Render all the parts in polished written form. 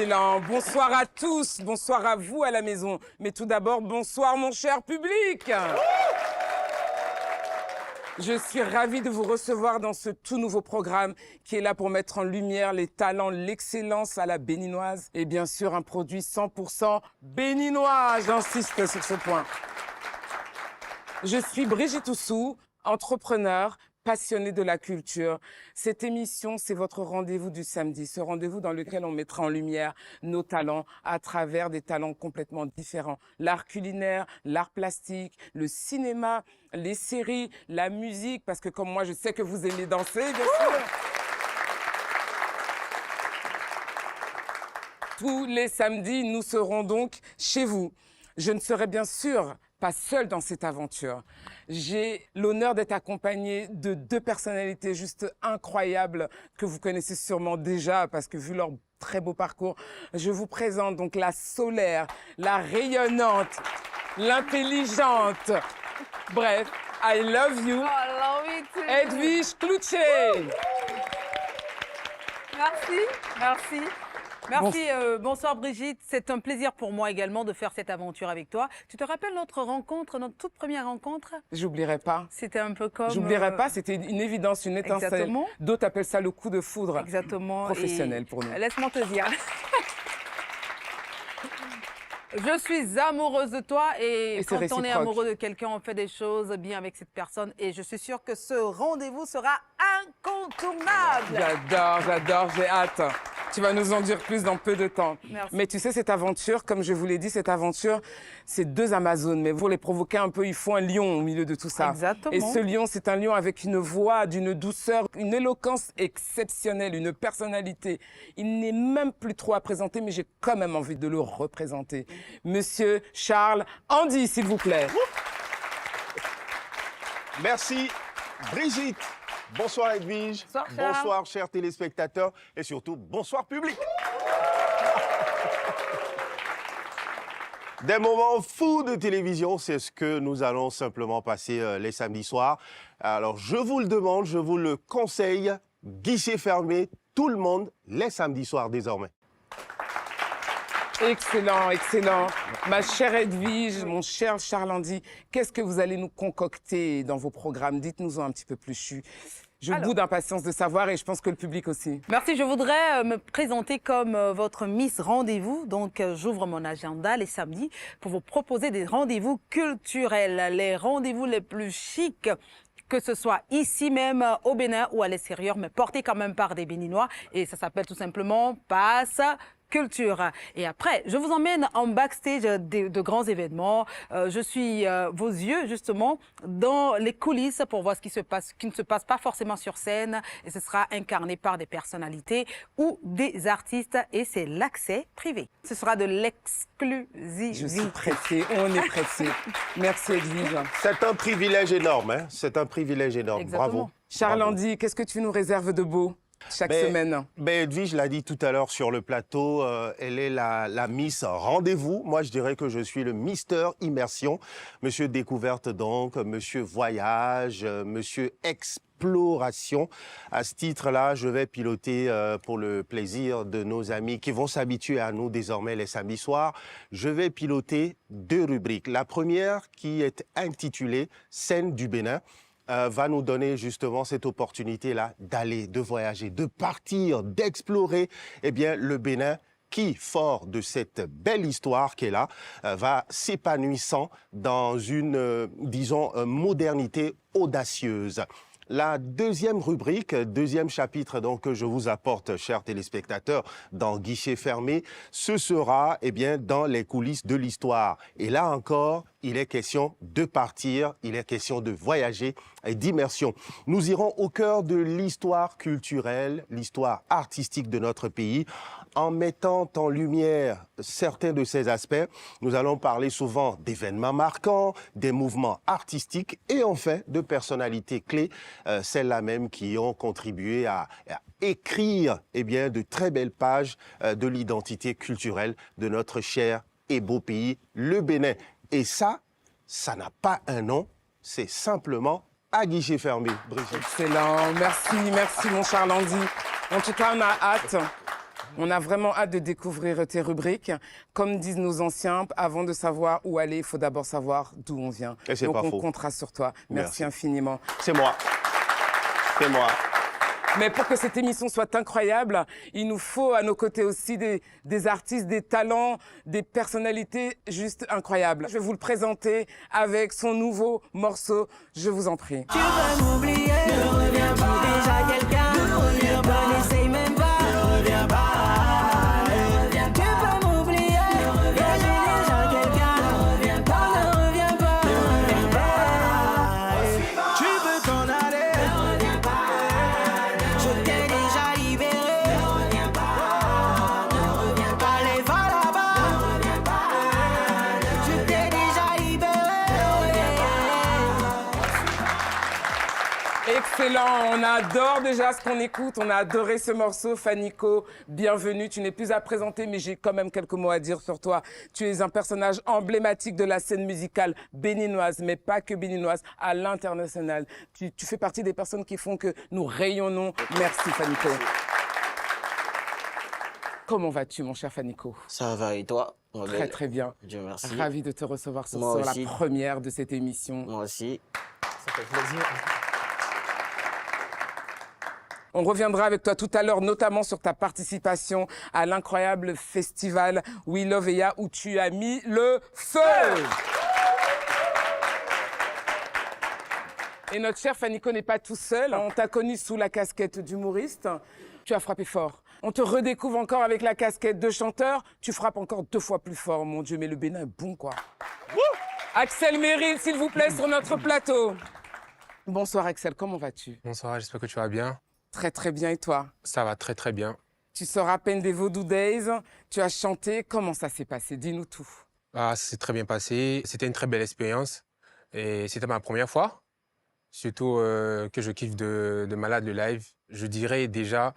Excellent. Bonsoir à tous, bonsoir à vous à la maison. Mais tout d'abord, bonsoir mon cher public. Je suis ravie de vous recevoir dans ce tout nouveau programme qui est là pour mettre en lumière les talents, l'excellence à la béninoise et bien sûr un produit 100% béninois. J'insiste sur ce point. Je suis Brigitte Oussou, entrepreneur, passionnée de la culture. Cette émission, c'est votre rendez-vous du samedi, ce rendez-vous dans lequel on mettra en lumière nos talents à travers des talents complètement différents. L'art culinaire, l'art plastique, le cinéma, les séries, la musique, parce que comme moi, je sais que vous aimez danser, bien sûr. Tous les samedis, nous serons donc chez vous. Je ne serai bien sûr pas seule dans cette aventure. J'ai l'honneur d'être accompagnée de deux personnalités juste incroyables que vous connaissez sûrement déjà parce que vu leur très beau parcours, je vous présente donc la solaire, la rayonnante, l'intelligente. Bref, I love you. Oh, love you too. Edwige Cloutier. Merci, merci. Merci, bonsoir Brigitte. C'est un plaisir pour moi également de faire cette aventure avec toi. Tu te rappelles notre rencontre, notre toute première rencontre? J'oublierai pas. C'était un peu comme... J'oublierai pas, c'était une évidence, une étincelle. Exactement. D'autres appellent ça le coup de foudre. Exactement. Professionnel pour nous. Laisse-moi te dire. Je suis amoureuse de toi et quand on est amoureux de quelqu'un, on fait des choses bien avec cette personne et je suis sûre que ce rendez-vous sera incontournable. J'adore, j'ai hâte. Tu vas nous en dire plus dans peu de temps. Merci. Mais tu sais, cette aventure, comme je vous l'ai dit, cette aventure, c'est deux Amazones. Mais pour les provoquer un peu, il faut un lion au milieu de tout ça. Exactement. Et ce lion, c'est un lion avec une voix, d'une douceur, une éloquence exceptionnelle, une personnalité. Il n'est même plus trop à présenter, mais j'ai quand même envie de le représenter. Monsieur Charles Andy, s'il vous plaît. Merci, Brigitte. Bonsoir Edwige. Bonsoir, Charles. Bonsoir chers téléspectateurs et surtout bonsoir public. Des moments fous de télévision, c'est ce que nous allons simplement passer les samedis soirs. Alors je vous le demande, je vous le conseille, guichet fermé, tout le monde les samedis soirs désormais. Excellent, excellent. Ma chère Edwige, mon cher Charles Andy, qu'est-ce que vous allez nous concocter dans vos programmes? Dites-nous-en un petit peu plus. Je boude d'impatience de savoir et je pense que le public aussi. Merci, je voudrais me présenter comme votre Miss Rendez-vous. Donc, j'ouvre mon agenda les samedis pour vous proposer des rendez-vous culturels, les rendez-vous les plus chics, que ce soit ici même au Bénin ou à l'extérieur, mais portés quand même par des Béninois. Et ça s'appelle tout simplement Passe Culture. Et après, je vous emmène en backstage de grands événements. Je suis vos yeux, justement, dans les coulisses pour voir ce qui se passe, qui ne se passe pas forcément sur scène. Et ce sera incarné par des personnalités ou des artistes. Et c'est l'accès privé. Ce sera de l'exclusivité. Je suis pressée, on est pressé. Merci Edwige. C'est un privilège énorme, hein? C'est un privilège énorme. Exactement. Bravo. Charles Bravo. Andy, qu'est-ce que tu nous réserves de beau chaque semaine? Edwige l'a dit tout à l'heure sur le plateau, elle est la Miss Rendez-vous. Moi, je dirais que je suis le Mister Immersion. Monsieur Découverte donc, Monsieur Voyage, Monsieur Exploration. À ce titre-là, je vais piloter pour le plaisir de nos amis qui vont s'habituer à nous désormais les samedis soirs. Je vais piloter deux rubriques. La première qui est intitulée Scène du Bénin va nous donner justement cette opportunité-là d'aller, de voyager, de partir, d'explorer le Bénin qui, fort de cette belle histoire qui est là, va s'épanouissant dans une, disons, modernité audacieuse. La deuxième rubrique, deuxième chapitre donc que je vous apporte, chers téléspectateurs, dans Guichet fermé, ce sera dans les coulisses de l'histoire. Et là encore, il est question de partir, il est question de voyager et d'immersion. Nous irons au cœur de l'histoire culturelle, l'histoire artistique de notre pays, en mettant en lumière certains de ces aspects. Nous allons parler souvent d'événements marquants, des mouvements artistiques et enfin de personnalités clés, celles-là même qui ont contribué à écrire de très belles pages de l'identité culturelle de notre cher et beau pays, le Bénin. Et ça n'a pas un nom, c'est simplement à guichet fermé, Brigitte. Excellent, merci mon Charles Andy. En tout cas, on a hâte On a vraiment hâte de découvrir tes rubriques. Comme disent nos anciens, avant de savoir où aller, il faut d'abord savoir d'où on vient. Et c'est Donc pas on faux. comptera sur toi. Merci infiniment. C'est moi. C'est moi. Mais pour que cette émission soit incroyable, il nous faut à nos côtés aussi des artistes, des talents, des personnalités juste incroyables. Je vais vous le présenter avec son nouveau morceau. Je vous en prie. Tu peux m'oublier, ne reviens pas. Déjà quelqu'un, ne reviens pas. N'essaye même pas, ne reviens pas. Ne reviens pas. Tu peux m'oublier, ne reviens pas. Déjà quelqu'un, ne reviens pas. Ne reviens pas, ne reviens pas. Tu peux t'en aller, ne reviens pas. Je t'ai déjà libéré, ne reviens pas. Ne reviens pas. Allez, va là-bas, ne reviens pas. Je t'ai déjà libéré. Excellent, on adore déjà ce qu'on écoute, on a adoré ce morceau. Fanico, bienvenue, tu n'es plus à présenter, mais j'ai quand même quelques mots à dire sur toi. Tu es un personnage emblématique de la scène musicale béninoise, mais pas que béninoise, à l'international. Tu fais partie des personnes qui font que nous rayonnons. Merci Fanico. Comment vas-tu mon cher Fanico? Ça va et toi? Très très bien. Dieu merci. Ravi de te recevoir sur Moi la aussi. première de cette émission. Moi aussi. Ça fait plaisir. On reviendra avec toi tout à l'heure, notamment sur ta participation à l'incroyable festival We Love Eya, où tu as mis le feu. Et notre cher Fanico n'est pas tout seul. On t'a connu sous la casquette d'humoriste. Tu as frappé fort. On te redécouvre encore avec la casquette de chanteur. Tu frappes encore 2 fois plus fort, mon Dieu. Mais le Bénin est bon, quoi. Axel Meryl, s'il vous plaît, sur notre plateau. Bonsoir Axel, comment vas-tu? Bonsoir, j'espère que tu vas bien. Très très bien, et toi? Ça va très très bien. Tu sors à peine des Vodou Days, tu as chanté, comment ça s'est passé? Dis-nous tout. Ah, ça s'est très bien passé. C'était une très belle expérience. Et c'était ma première fois. Surtout que je kiffe de malade le live. Je dirais déjà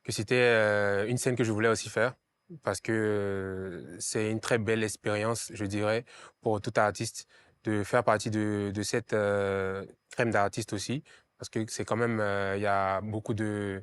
que c'était une scène que je voulais aussi faire. Parce que c'est une très belle expérience, je dirais, pour tout artiste, de faire partie de cette crème d'artistes aussi. Parce que c'est quand même, il y a beaucoup de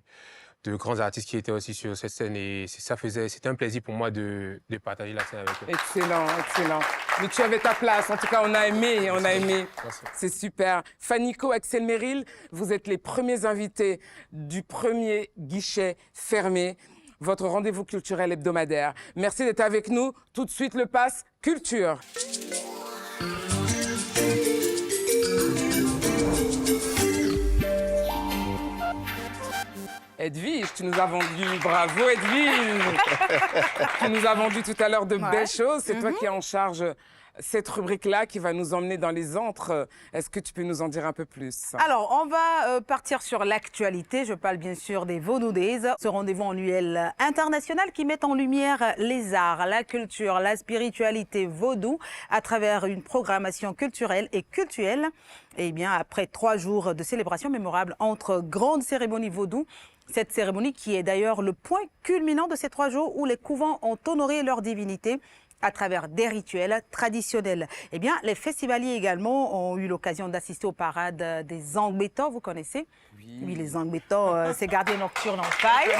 grands artistes qui étaient aussi sur cette scène et c'était un plaisir pour moi de partager la scène avec eux. Excellent, excellent. Mais tu avais ta place, en tout cas on a aimé, on a aimé. Merci. C'est super. Fanico, Axel Meryl, vous êtes les premiers invités du premier guichet fermé, votre rendez-vous culturel hebdomadaire. Merci d'être avec nous. Tout de suite le Pass Culture. Edwige, tu nous as vendu, bravo Edwige. Tu nous as vendu tout à l'heure de belles choses. C'est toi qui es en charge cette rubrique-là qui va nous emmener dans les antres. Est-ce que tu peux nous en dire un peu plus? Alors, on va partir sur l'actualité. Je parle bien sûr des Vodou Days, ce rendez-vous annuel international qui met en lumière les arts, la culture, la spiritualité vaudou à travers une programmation culturelle et cultuelle. Et bien, après 3 jours de célébration mémorable entre grandes cérémonies vaudou, cette cérémonie qui est d'ailleurs le point culminant de ces 3 jours où les couvents ont honoré leur divinité à travers des rituels traditionnels. Eh bien, les festivaliers également ont eu l'occasion d'assister aux parades des Angbétans, vous connaissez? Oui, les Angbétans, c'est gardiens nocturnes en paille.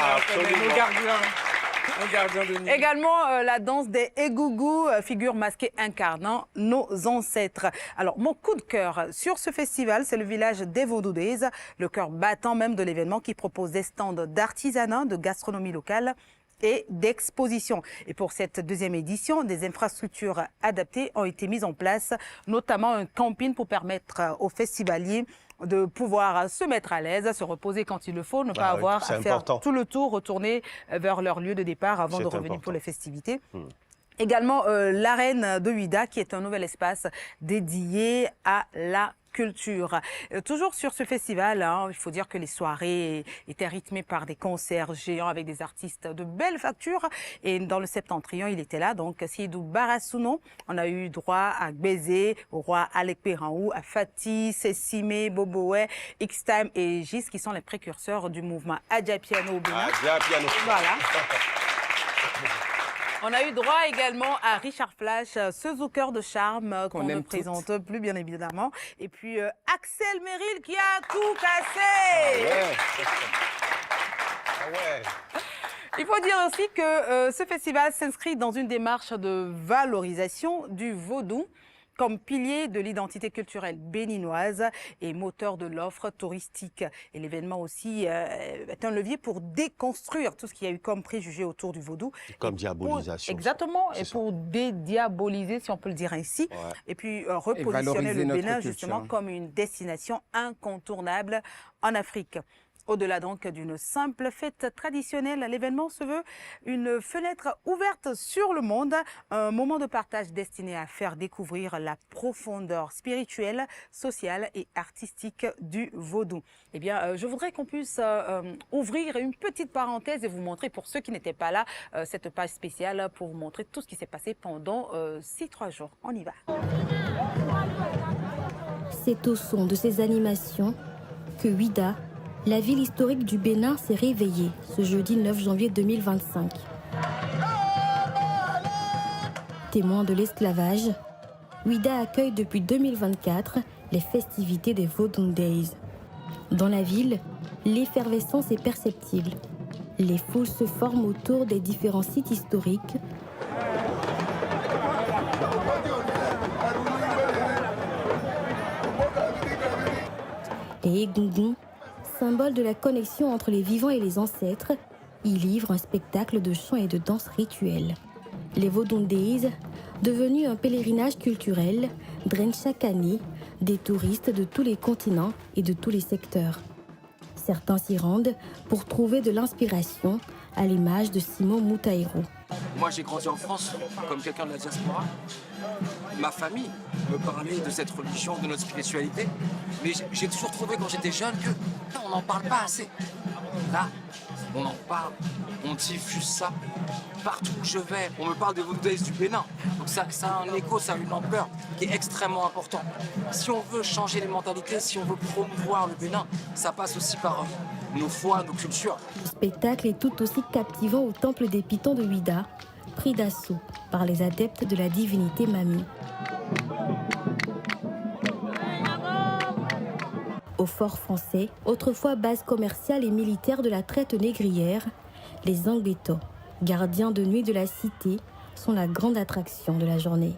Nos gardiens de nuit. Également, la danse des Egougou, figure masquée incarnant nos ancêtres. Alors, mon coup de cœur sur ce festival, c'est le village des Vodou Days, le cœur battant même de l'événement qui propose des stands d'artisanat, de gastronomie locale et d'exposition. Et pour cette 2e édition, des infrastructures adaptées ont été mises en place, notamment un camping pour permettre aux festivaliers de pouvoir se mettre à l'aise, se reposer quand il le faut, ne pas avoir à faire tout le tour, retourner vers leur lieu de départ avant de revenir pour les festivités. Également, l'arène de Huida, qui est un nouvel espace dédié à la culture. Toujours sur ce festival, il faut dire que les soirées étaient rythmées par des concerts géants avec des artistes de belle facture. Et dans le septentrion, il était là. Donc, Seydou Barasouno, on a eu droit à Gbézé, au roi Alec Péranou, à Fati, Sessime, Boboé, X-Time et Gis, qui sont les précurseurs du mouvement Adja Piano au Bénin. Adja Piano. Voilà. On a eu droit également à Richard Flash, ce zouker de charme qu'on ne présente plus, bien évidemment. Et puis Axel Meryl qui a tout cassé. Il faut dire aussi que ce festival s'inscrit dans une démarche de valorisation du vaudou comme pilier de l'identité culturelle béninoise et moteur de l'offre touristique. Et l'événement aussi est un levier pour déconstruire tout ce qu'il y a eu comme préjugés autour du vaudou. Comme diabolisation. Exactement, C'est et ça. pour dédiaboliser, si on peut le dire ainsi, Ouais. et puis valoriser repositionner le notre Bénin culture. justement comme une destination incontournable en Afrique. Au-delà donc d'une simple fête traditionnelle, l'événement se veut une fenêtre ouverte sur le monde, un moment de partage destiné à faire découvrir la profondeur spirituelle, sociale et artistique du vaudou. Eh bien, je voudrais qu'on puisse ouvrir une petite parenthèse et vous montrer, pour ceux qui n'étaient pas là, cette page spéciale pour vous montrer tout ce qui s'est passé pendant ces 3 jours. On y va. C'est au son de ces animations que Ouidah, la ville historique du Bénin, s'est réveillée ce jeudi 9 janvier 2025. Témoin de l'esclavage, Ouidah accueille depuis 2024 les festivités des Vodun Days. Dans la ville, l'effervescence est perceptible. Les foules se forment autour des différents sites historiques. Les Egungun, symbole de la connexion entre les vivants et les ancêtres, y livrent un spectacle de chants et de danses rituelles. Les Vodun Days, devenus un pèlerinage culturel, drainent chaque année des touristes de tous les continents et de tous les secteurs. Certains s'y rendent pour trouver de l'inspiration, à l'image de Simon Moutaïrou. Moi, j'ai grandi en France comme quelqu'un de la diaspora. Ma famille me parlait de cette religion, de notre spiritualité. Mais j'ai toujours trouvé quand j'étais jeune que putain, on n'en parle pas assez. Là, on en parle, on diffuse ça. Partout où je vais, on me parle des Vodou Days du Bénin. Donc ça a un écho, ça a une ampleur qui est extrêmement important. Si on veut changer les mentalités, si on veut promouvoir le Bénin, ça passe aussi par nos foi, nos cultures. Le spectacle est tout aussi captivant au temple des Pitons de Ouidah, pris d'assaut par les adeptes de la divinité Mami. Au fort français, autrefois base commerciale et militaire de la traite négrière, les Angbeto, gardiens de nuit de la cité, sont la grande attraction de la journée.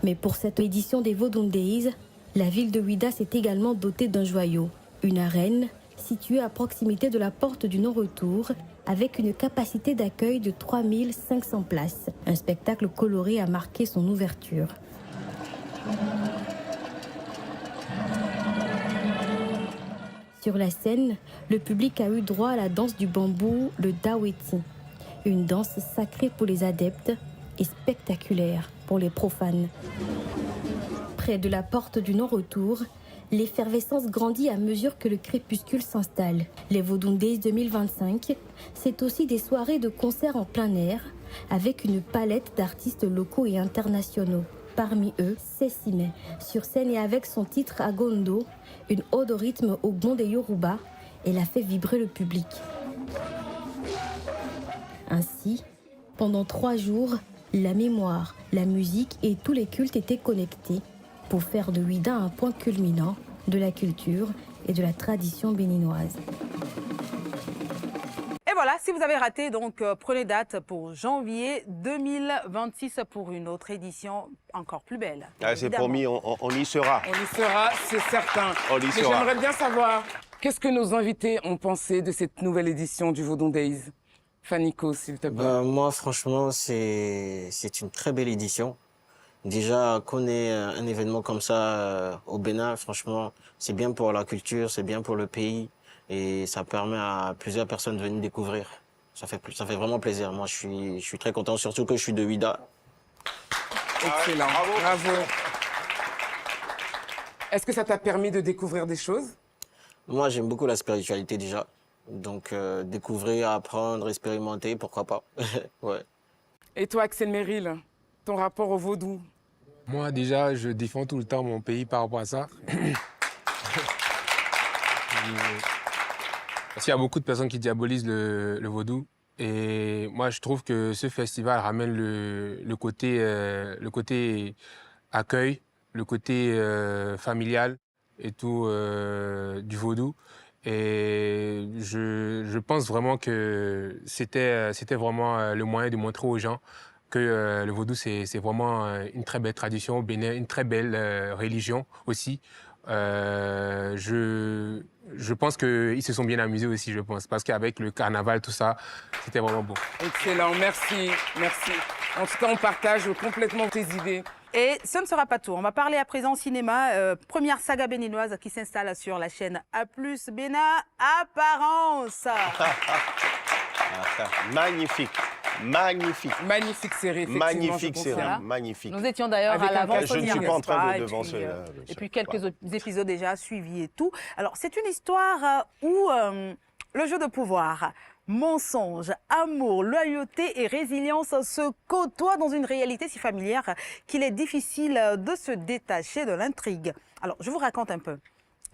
Mais pour cette édition des Vodun Days, la ville de Ouidah s'est également dotée d'un joyau, une arène située à proximité de la porte du non-retour, avec une capacité d'accueil de 3500 places. Un spectacle coloré a marqué son ouverture. Sur la scène, le public a eu droit à la danse du bambou, le Daweti, une danse sacrée pour les adeptes et spectaculaire pour les profanes. Près de la porte du non-retour, l'effervescence grandit à mesure que le crépuscule s'installe. Les Vodun Days 2025, c'est aussi des soirées de concerts en plein air, avec une palette d'artistes locaux et internationaux. Parmi eux, Sessime, sur scène et avec son titre Agondo, une ode au rythme au gond des Yoruba, elle a fait vibrer le public. Ainsi, pendant 3 jours, la mémoire, la musique et tous les cultes étaient connectés pour faire de Ouidah un point culminant de la culture et de la tradition béninoise. Et voilà, si vous avez raté, donc prenez date pour janvier 2026 pour une autre édition encore plus belle. Ah, c'est évidemment. promis, on y sera. On y sera, c'est certain. On y Mais sera. j'aimerais bien savoir, qu'est-ce que nos invités ont pensé de cette nouvelle édition du Vodun Days? Fanico, s'il te plaît. Moi, franchement, c'est une très belle édition. Déjà, qu'on ait un événement comme ça au Bénin, franchement, c'est bien pour la culture, c'est bien pour le pays. Et ça permet à plusieurs personnes de venir découvrir. Ça fait vraiment plaisir. Moi, je suis très content, surtout que je suis de Ouidah. Excellent, bravo. Est-ce que ça t'a permis de découvrir des choses? Moi, j'aime beaucoup la spiritualité déjà. Donc, découvrir, apprendre, expérimenter, pourquoi pas. Ouais. Et toi, Axel Merrill, ton rapport au vaudou? Moi, déjà, je défends tout le temps mon pays par rapport à ça. Parce qu'il y a beaucoup de personnes qui diabolisent le vaudou. Et moi, je trouve que ce festival ramène le côté accueil, le côté familial et tout du vaudou. Et je pense vraiment que c'était vraiment le moyen de montrer aux gens que le vaudou, c'est vraiment une très belle tradition au Bénin, une très belle religion aussi. Je pense qu'ils se sont bien amusés aussi, je pense, parce qu'avec le carnaval, tout ça, c'était vraiment beau. Excellent, merci, merci. En tout cas, on partage complètement tes idées. Et ce ne sera pas tout. On va parler à présent cinéma. Première saga béninoise qui s'installe sur la chaîne A+, Bénin, Apparence. Magnifique. Magnifique. Magnifique série, effectivement. Magnifique je série, confirme. magnifique. Nous étions d'ailleurs Avec à un l'avant. cachet. Je ne suis pas en train de devancer. Et puis quelques épisodes déjà suivis et tout. Alors, c'est une histoire où le jeu de pouvoir, mensonge, amour, loyauté et résilience se côtoient dans une réalité si familière qu'il est difficile de se détacher de l'intrigue. Alors, je vous raconte un peu.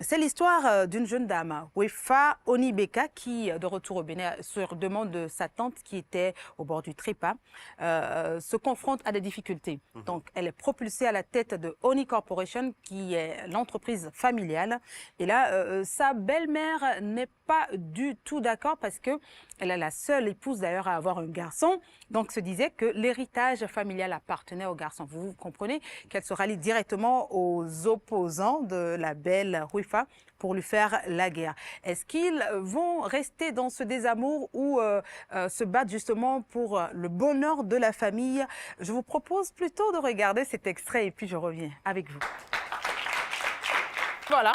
C'est l'histoire d'une jeune dame, Wefa Onibeka, qui, de retour au Bénin, sur demande de sa tante qui était au bord du trépas, se confronte à des difficultés. Donc, elle est propulsée à la tête de Oni Corporation, qui est l'entreprise familiale. Et là, sa belle-mère n'est pas du tout d'accord parce que elle est la seule épouse d'ailleurs à avoir un garçon. Donc, se disait que l'héritage familial appartenait au garçon. Vous comprenez qu'elle se rallie directement aux opposants de la belle Ruifa pour lui faire la guerre. Est-ce qu'ils vont rester dans ce désamour ou se battre justement pour le bonheur de la famille? Je vous propose plutôt de regarder cet extrait et puis je reviens avec vous. Voilà.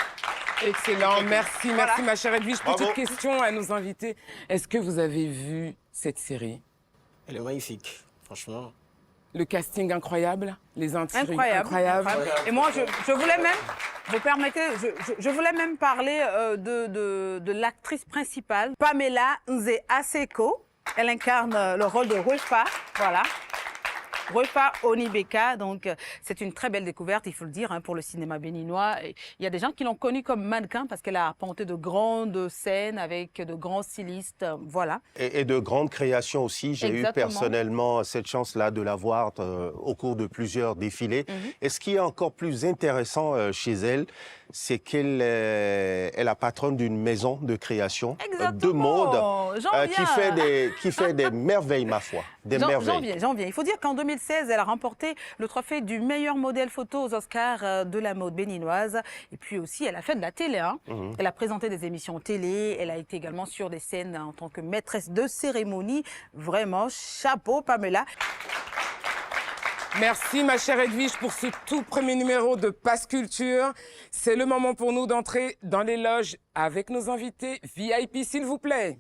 Excellent, merci, Voilà. merci ma chère Edwige. Bravo. Petite question à nos invités. Est-ce que vous avez vu cette série? Elle est magnifique, franchement. Le casting incroyable, les intrigues Incroyable. incroyables. Et moi, je voulais même, vous permettez, je voulais même parler de l'actrice principale, Pamela Nze Aseko. Elle incarne le rôle de Ruifa, voilà. Ruifa Onibeka, donc c'est une très belle découverte, il faut le dire, hein, pour le cinéma béninois. Et il y a des gens qui l'ont connue comme mannequin parce qu'elle a arpenté de grandes scènes avec de grands stylistes, voilà. Et de grandes créations aussi. J'ai eu Exactement. personnellement cette chance-là de la voir au cours de plusieurs défilés. Et ce qui est encore plus intéressant chez elle, c'est qu'elle est la patronne d'une maison de création de mode J'en viens. qui fait des merveilles, ma foi. Des merveilles. J'en viens. Il faut dire qu'en 2016, elle a remporté le trophée du meilleur modèle photo aux Oscars de la mode béninoise. Et puis aussi, elle a fait de la télé. Hein. Elle a présenté des émissions télé. Elle a été également sur des scènes en tant que maîtresse de cérémonie. Vraiment, chapeau, Pamela. Merci ma chère Edwige pour ce tout premier numéro de Passe Culture. C'est le moment pour nous d'entrer dans les loges avec nos invités VIP, s'il vous plaît.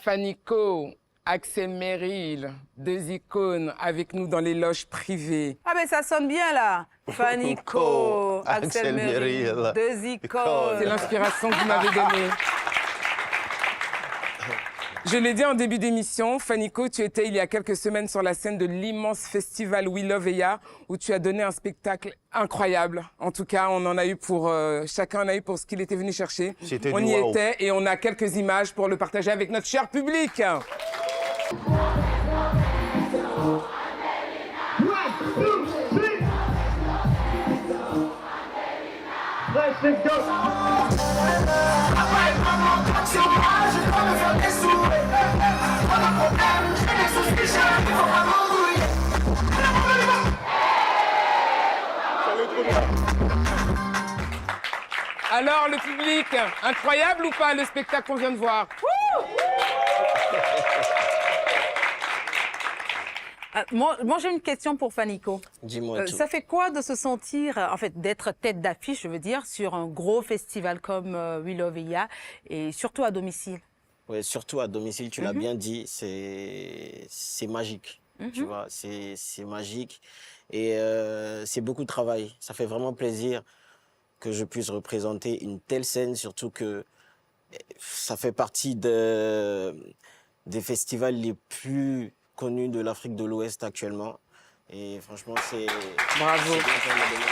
Fanico, Axel Merrill, deux icônes avec nous dans les loges privées. Ah ben ça sonne bien là. Fanico, Axel Merrill, deux icônes. C'est l'inspiration que vous m'avez donnée. Je l'ai dit en début d'émission, Fanico, tu étais il y a quelques semaines sur la scène de l'immense festival We Love Eya, où tu as donné un spectacle incroyable. En tout cas, on en a eu pour chacun en a eu pour ce qu'il était venu chercher. C'était On du y wow. était et on a quelques images pour le partager avec notre cher public. Alors, le public, incroyable ou pas le spectacle qu'on vient de voir? Moi j'ai une question pour Fanico. Dis-moi tout. Ça fait quoi de se sentir, en fait, d'être tête d'affiche, je veux dire, sur un gros festival comme We Love Eya et surtout à domicile? Ouais, surtout à domicile, tu l'as bien dit, c'est magique. Tu vois, c'est magique. Et c'est beaucoup de travail. Ça fait vraiment plaisir que je puisse représenter une telle scène, surtout que ça fait partie des festivals les plus connus de l'Afrique de l'Ouest actuellement. Et franchement, c'est Bravo. bien pour le Bénin.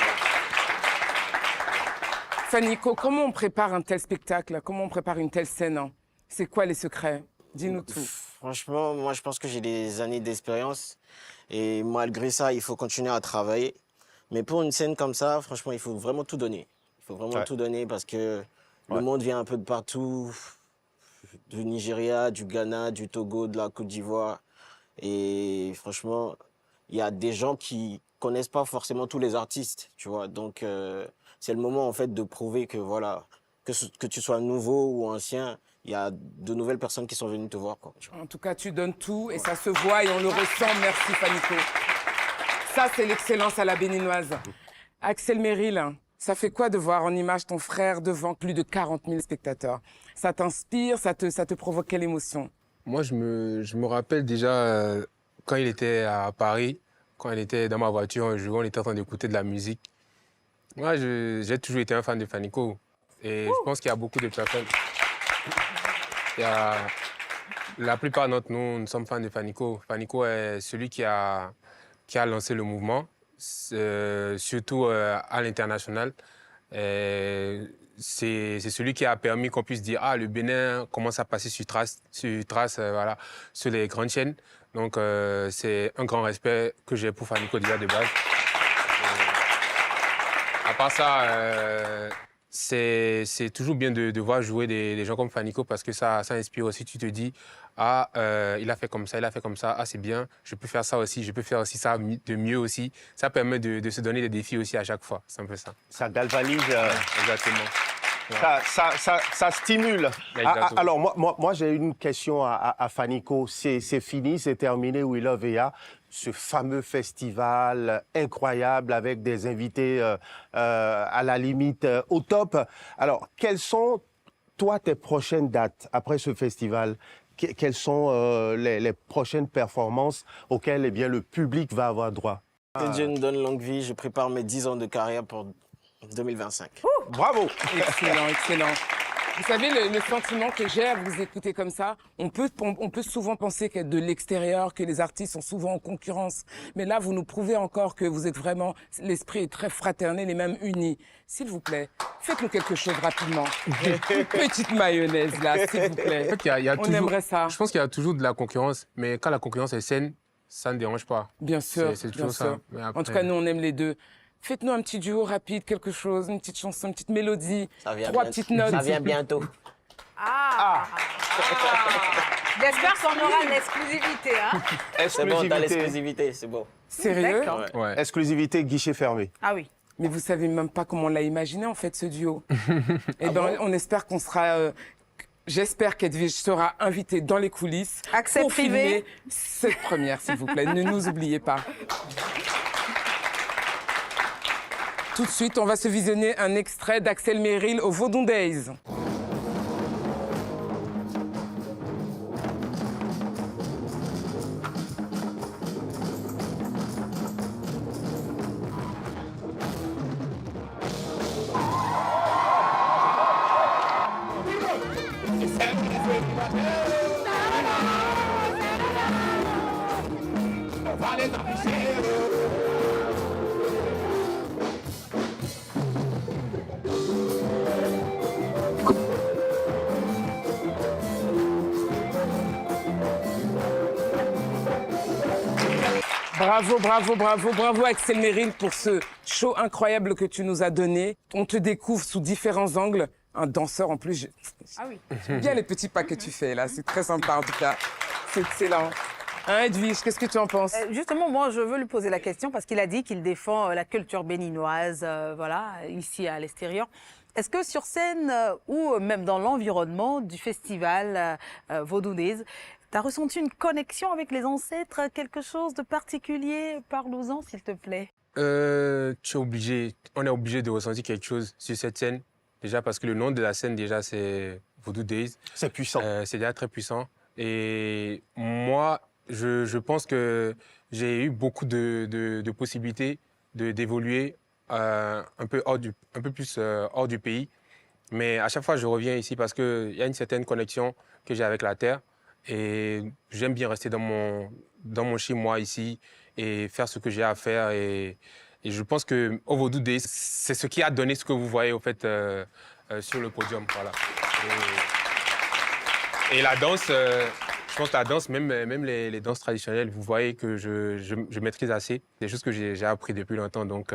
Fanico, comment on prépare un tel spectacle? Comment on prépare une telle scène, hein? C'est quoi les secrets? Dis-nous tout. Franchement, moi, je pense que j'ai des années d'expérience. Et malgré ça, il faut continuer à travailler. Mais pour une scène comme ça, franchement, il faut vraiment tout donner. Il faut vraiment tout donner parce que le monde vient un peu de partout. Du Nigeria, du Ghana, du Togo, de la Côte d'Ivoire. Et franchement, il y a des gens qui connaissent pas forcément tous les artistes, tu vois. Donc, c'est le moment, en fait, de prouver que, voilà, que tu sois nouveau ou ancien, il y a de nouvelles personnes qui sont venues te voir, quoi. En tout cas, tu donnes tout et ça se voit et on le ressent. Merci, Fanico. Ça, c'est l'excellence à la béninoise. Axel Merrill, ça fait quoi de voir en image ton frère devant plus de 40 000 spectateurs? Ça t'inspire, ça te provoque quelle émotion? Moi, je me rappelle déjà quand il était à Paris, quand il était dans ma voiture, on était en train d'écouter de la musique. Moi, j'ai toujours été un fan de Fanico. Et je pense qu'il y a beaucoup de personnes. La plupart d'entre nous, nous sommes fans de Fanico. Fanico est celui qui a lancé le mouvement, surtout à l'international. C'est celui qui a permis qu'on puisse dire « Ah, le Bénin commence à passer sur trace voilà, sur les grandes chaînes ». Donc, c'est un grand respect que j'ai pour Fanico déjà de base. À part ça, c'est toujours bien de voir jouer des gens comme Fanico parce que ça inspire aussi. Tu te dis « Ah, il a fait comme ça, ah, c'est bien, je peux faire ça aussi, je peux faire aussi ça de mieux aussi ». Ça permet de se donner des défis aussi à chaque fois, c'est un peu ça. Ça galvanise. Exactement. Ça stimule. Exactement. Alors, moi j'ai une question à Fanico. C'est fini, c'est terminé, We Love EA, ce fameux festival incroyable avec des invités à la limite au top. Alors, quelles sont, toi, tes prochaines dates après ce festival? Quelles sont les prochaines performances auxquelles eh bien, le public va avoir droit? Que Dieu nous donne longue vie, je prépare mes 10 ans de carrière pour 2025. Bravo! Excellent, excellent. Vous savez, le sentiment que j'ai à vous écouter comme ça, on peut souvent penser qu'être de l'extérieur, que les artistes sont souvent en concurrence. Mais là, vous nous prouvez encore que vous êtes vraiment, l'esprit est très fraternel et même uni. S'il vous plaît, faites-nous quelque chose rapidement. Une petite mayonnaise, là, s'il vous plaît. En fait, il y a On toujours, aimerait ça. Je pense qu'il y a toujours de la concurrence, mais quand la concurrence est saine, ça ne dérange pas. Bien sûr, C'est bien toujours ça. sûr. Mais En après- tout cas, nous, on aime les deux. Faites-nous un petit duo rapide, quelque chose, une petite chanson, une petite mélodie, Ça vient trois bien- petites notes. Ça vient bientôt. J'espère qu'on aura une exclusivité. Hein. C'est bon, t'as l'exclusivité, c'est bon. Sérieux? D'accord. Ouais. Exclusivité guichet fermé. Ah oui. Mais vous savez même pas comment on l'a imaginé, en fait, ce duo. Eh ben, on espère qu'on sera... J'espère qu'Edwige sera invitée dans les coulisses Accès pour privé. filmer cette première, s'il vous plaît. Ne nous oubliez pas. Tout de suite, on va se visionner un extrait d'Axel Merrill au Vaudon Days. Bravo, bravo, bravo, bravo Axel Merrill pour ce show incroyable que tu nous as donné. On te découvre sous différents angles. Un danseur en plus. Ah oui. J'aime bien les petits pas que tu fais là. C'est très sympa en tout cas. C'est excellent. Hein, Edwige, qu'est-ce que tu en penses? Justement, moi, je veux lui poser la question parce qu'il a dit qu'il défend la culture béninoise, voilà, ici à l'extérieur. Est-ce que sur scène ou même dans l'environnement du festival Vaudou Days, tu as ressenti une connexion avec les ancêtres, quelque chose de particulier? Parle-nous-en, s'il te plaît. On est obligé de ressentir quelque chose sur cette scène. Déjà parce que le nom de la scène, déjà, c'est Vaudou Days. C'est puissant. C'est déjà très puissant. Et moi, je pense que j'ai eu beaucoup de possibilités d'évoluer un peu plus hors du pays. Mais à chaque fois, je reviens ici parce qu'il y a une certaine connexion que j'ai avec la terre. Et j'aime bien rester dans mon chez moi ici et faire ce que j'ai à faire. Et je pense que Ovodou Day, c'est ce qui a donné ce que vous voyez au fait sur le podium. Voilà. Et la danse, je pense que la danse, même les danses traditionnelles, vous voyez que je maîtrise assez. Des choses que j'ai appris depuis longtemps. Donc,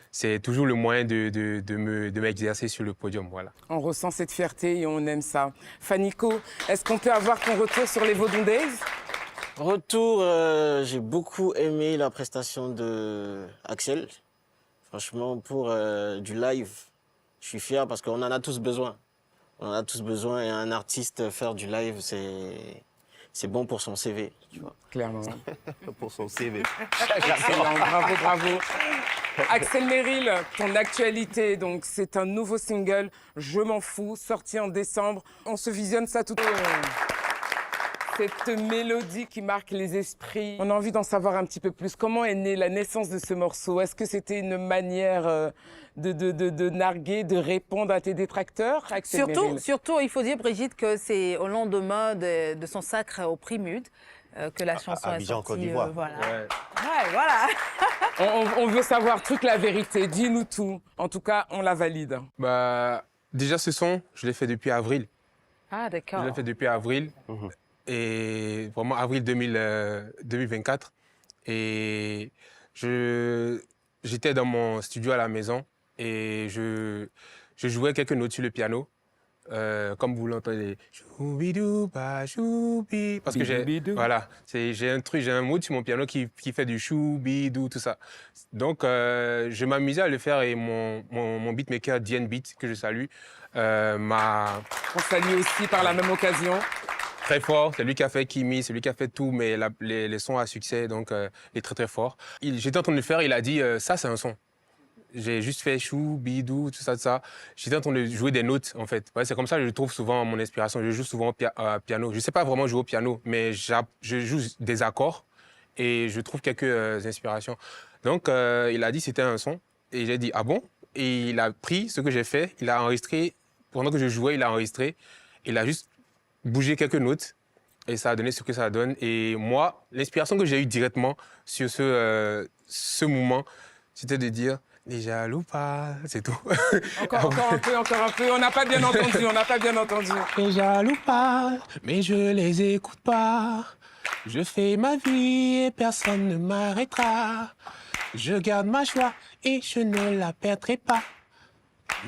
c'est toujours le moyen de m'exercer sur le podium. Voilà. On ressent cette fierté et on aime ça. Fanico, est-ce qu'on peut avoir ton retour sur les Vodou Days? Retour, j'ai beaucoup aimé la prestation de Axel. Franchement, pour du live, je suis fier parce qu'on en a tous besoin. On en a tous besoin et un artiste faire du live, c'est bon pour son CV, tu vois. Clairement. Pour son CV. Excellent, bravo, bravo. Axel Merrill, ton actualité, donc c'est un nouveau single, Je m'en fous, sorti en décembre. On se visionne ça tout de suite. Cette mélodie qui marque les esprits. On a envie d'en savoir un petit peu plus. Comment est née la naissance de ce morceau? Est-ce que c'était une manière de narguer, de répondre à tes détracteurs, Axel Merrill? Surtout, il faut dire, Brigitte, que c'est au lendemain de son sacre au prix MUD que la chanson est Abidjan, sortie. Côte d'Ivoire. Voilà. Ouais. Ouais, voilà. On veut savoir toute la vérité. Dis-nous tout. En tout cas, on la valide. Bah, déjà, ce son, je l'ai fait depuis avril. Ah, d'accord. Je l'ai fait depuis avril. Et vraiment avril 2024. Et j'étais dans mon studio à la maison et je jouais quelques notes sur le piano. Comme vous l'entendez, choubidou, ba, choubi. Parce que j'ai un mood sur mon piano qui fait du choubidou, tout ça. Donc, je m'amusais à le faire et mon beatmaker, Diane Beat, que je salue, m'a... On salue aussi par la même occasion. Très fort, c'est lui qui a fait Kimi, c'est lui qui a fait tout, mais les sons à succès, donc il est très très fort. J'étais en train de le faire, il a dit ça c'est un son. J'ai juste fait chou, bidou, tout ça. J'étais en train de jouer des notes en fait. Ouais, c'est comme ça que je trouve souvent mon inspiration. Je joue souvent au piano. Je ne sais pas vraiment jouer au piano, mais je joue des accords et je trouve quelques inspirations. Donc il a dit c'était un son et j'ai dit ah bon? Et il a pris ce que j'ai fait, il a enregistré, pendant que je jouais, il a enregistré, il a juste bouger quelques notes et ça a donné ce que ça donne. Et moi, l'inspiration que j'ai eue directement sur ce moment, c'était de dire les jaloux pas, c'est tout. Encore un peu. On n'a pas bien entendu, Les jaloux pas, mais je les écoute pas. Je fais ma vie et personne ne m'arrêtera. Je garde ma joie et je ne la perdrai pas.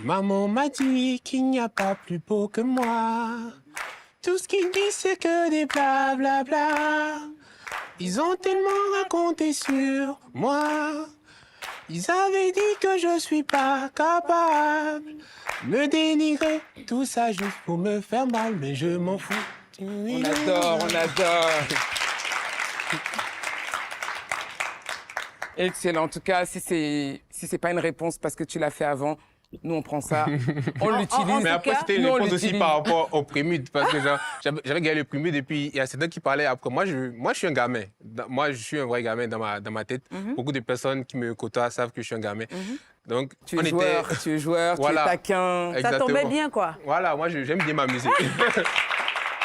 Maman m'a dit qu'il n'y a pas plus beau que moi. Tout ce qu'ils disent, c'est que des blablabla. Ils ont tellement raconté sur moi. Ils avaient dit que je suis pas capable. Me dénigrer, tout ça juste pour me faire mal, mais je m'en fous. On adore. Excellent. En tout cas, si c'est pas une réponse parce que tu l'as fait avant, nous on prend ça, on l'utilise. Mais après, c'était une Nous, on réponse aussi l'utilise. par rapport au prémud, parce que j'avais gagné le prémud et puis il y a certains qui parlaient après. Moi, je suis un gamin. Moi, je suis un vrai gamin dans ma tête. Beaucoup de personnes qui me côtoient savent que je suis un gamin. Donc, Tu es joueur, Voilà. tu es taquin. Ça Exactement. tombait bien, quoi. Voilà, moi, j'aime bien m'amuser.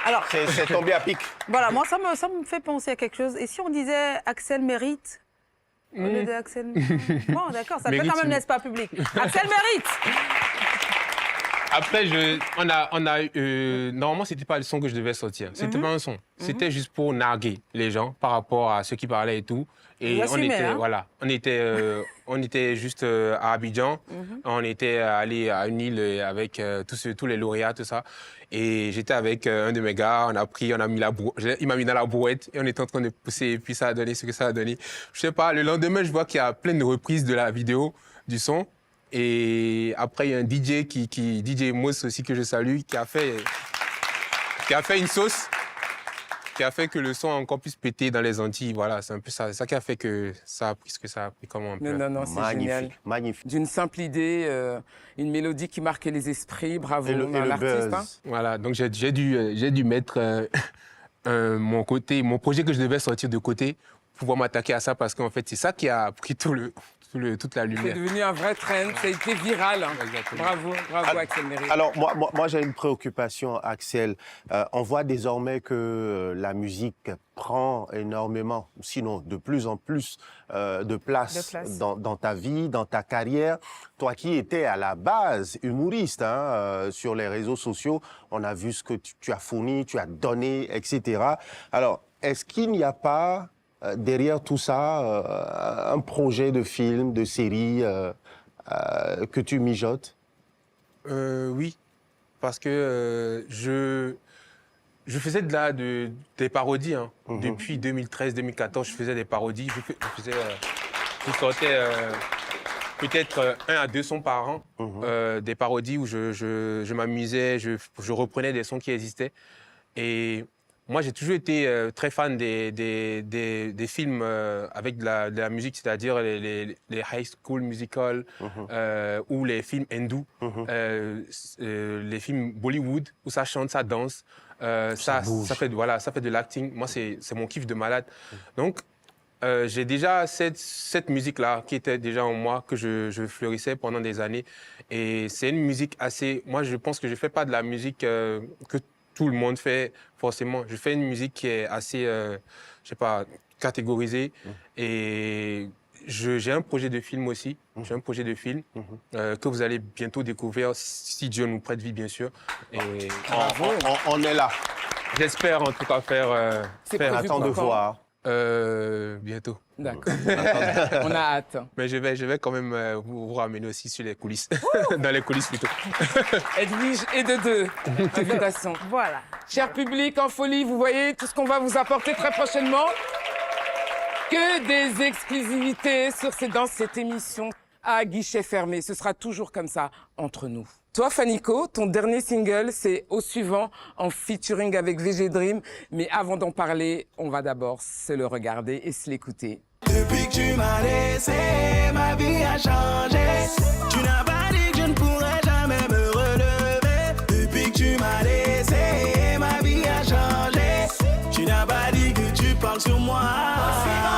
Alors, C'est tombé à pic. voilà, moi, ça me fait penser à quelque chose. Et si on disait Axel mérite au lieu de Axel... Bon, d'accord, ça fait Mérite, quand même, c'est n'est-ce pas, public? Axel mérite. Après, normalement, c'était pas le son que je devais sortir. C'était pas un son. C'était juste pour narguer les gens par rapport à ceux qui parlaient et tout. Et Vous on assumez, était, hein? voilà, on était juste à Abidjan. On était allé à une île avec tous les lauréats, tout ça. Et j'étais avec un de mes gars. On a pris, il m'a mis dans la brouette et on était en train de pousser. Et puis ça a donné ce que ça a donné. Je sais pas. Le lendemain, je vois qu'il y a plein de reprises de la vidéo, du son. Et après, il y a un DJ DJ Moss aussi que je salue, qui a fait une sauce, qui a fait que le son a encore plus pété dans les Antilles. Voilà, c'est un peu ça. C'est ça qui a fait que ça a pris ce que ça a pris comme un peu. Non, c'est génial. Magnifique. D'une simple idée, une mélodie qui marquait les esprits. Bravo Et le à l'artiste. buzz. Voilà, donc j'ai dû mettre mon projet que je devais sortir de côté pour pouvoir m'attaquer à ça parce qu'en fait, c'est ça qui a pris tout toute la C'est lumière. devenu un vrai trend, ça a été viral. Exactement. Bravo Axel Méry. Alors, moi j'ai une préoccupation, Axel. On voit désormais que la musique prend énormément, sinon de plus en plus de place, dans ta vie, dans ta carrière. Toi qui étais à la base humoriste, sur les réseaux sociaux, on a vu ce que tu as fourni, tu as donné, etc. Alors, est-ce qu'il n'y a pas derrière tout ça un projet de film, de série que tu mijotes? Oui, parce que je faisais des parodies. Depuis 2013-2014, je faisais des parodies. Je sortais peut-être 1 à 2 sons par an, des parodies où je m'amusais, je reprenais des sons qui existaient. Et moi, j'ai toujours été très fan des films avec de la musique, c'est-à-dire les high school musicals ou les films hindous, les films Bollywood où ça chante, ça danse, ça fait de l'acting. Moi, c'est mon kiff de malade. Donc, j'ai déjà cette musique-là qui était déjà en moi, que je fleurissais pendant des années. Et c'est une musique assez... Moi, je pense que je ne fais pas de la musique que tout le monde fait forcément. Je fais une musique qui est assez, je sais pas, catégorisée. Et j'ai un projet de film aussi. J'ai un projet de film que vous allez bientôt découvrir, si Dieu nous prête vie, bien sûr. Et On est là. j'espère en tout cas faire... Attends de voir. Bientôt. D'accord. On a hâte. Mais je vais quand même vous ramener aussi sur les coulisses. Dans les coulisses plutôt. Edwige et de deux. Invitation. Voilà. Cher public en folie, vous voyez tout ce qu'on va vous apporter très prochainement. Que des exclusivités dans cette émission à guichet fermé. Ce sera toujours comme ça entre nous. Toi, Fanico, ton dernier single, c'est Au suivant, en featuring avec VG Dream. Mais avant d'en parler, on va d'abord se le regarder et se l'écouter. Depuis que tu m'as laissé, ma vie a changé. Tu n'as pas dit que je ne pourrais jamais me relever. Depuis que tu m'as laissé, ma vie a changé. Tu n'as pas dit que tu parles sur moi.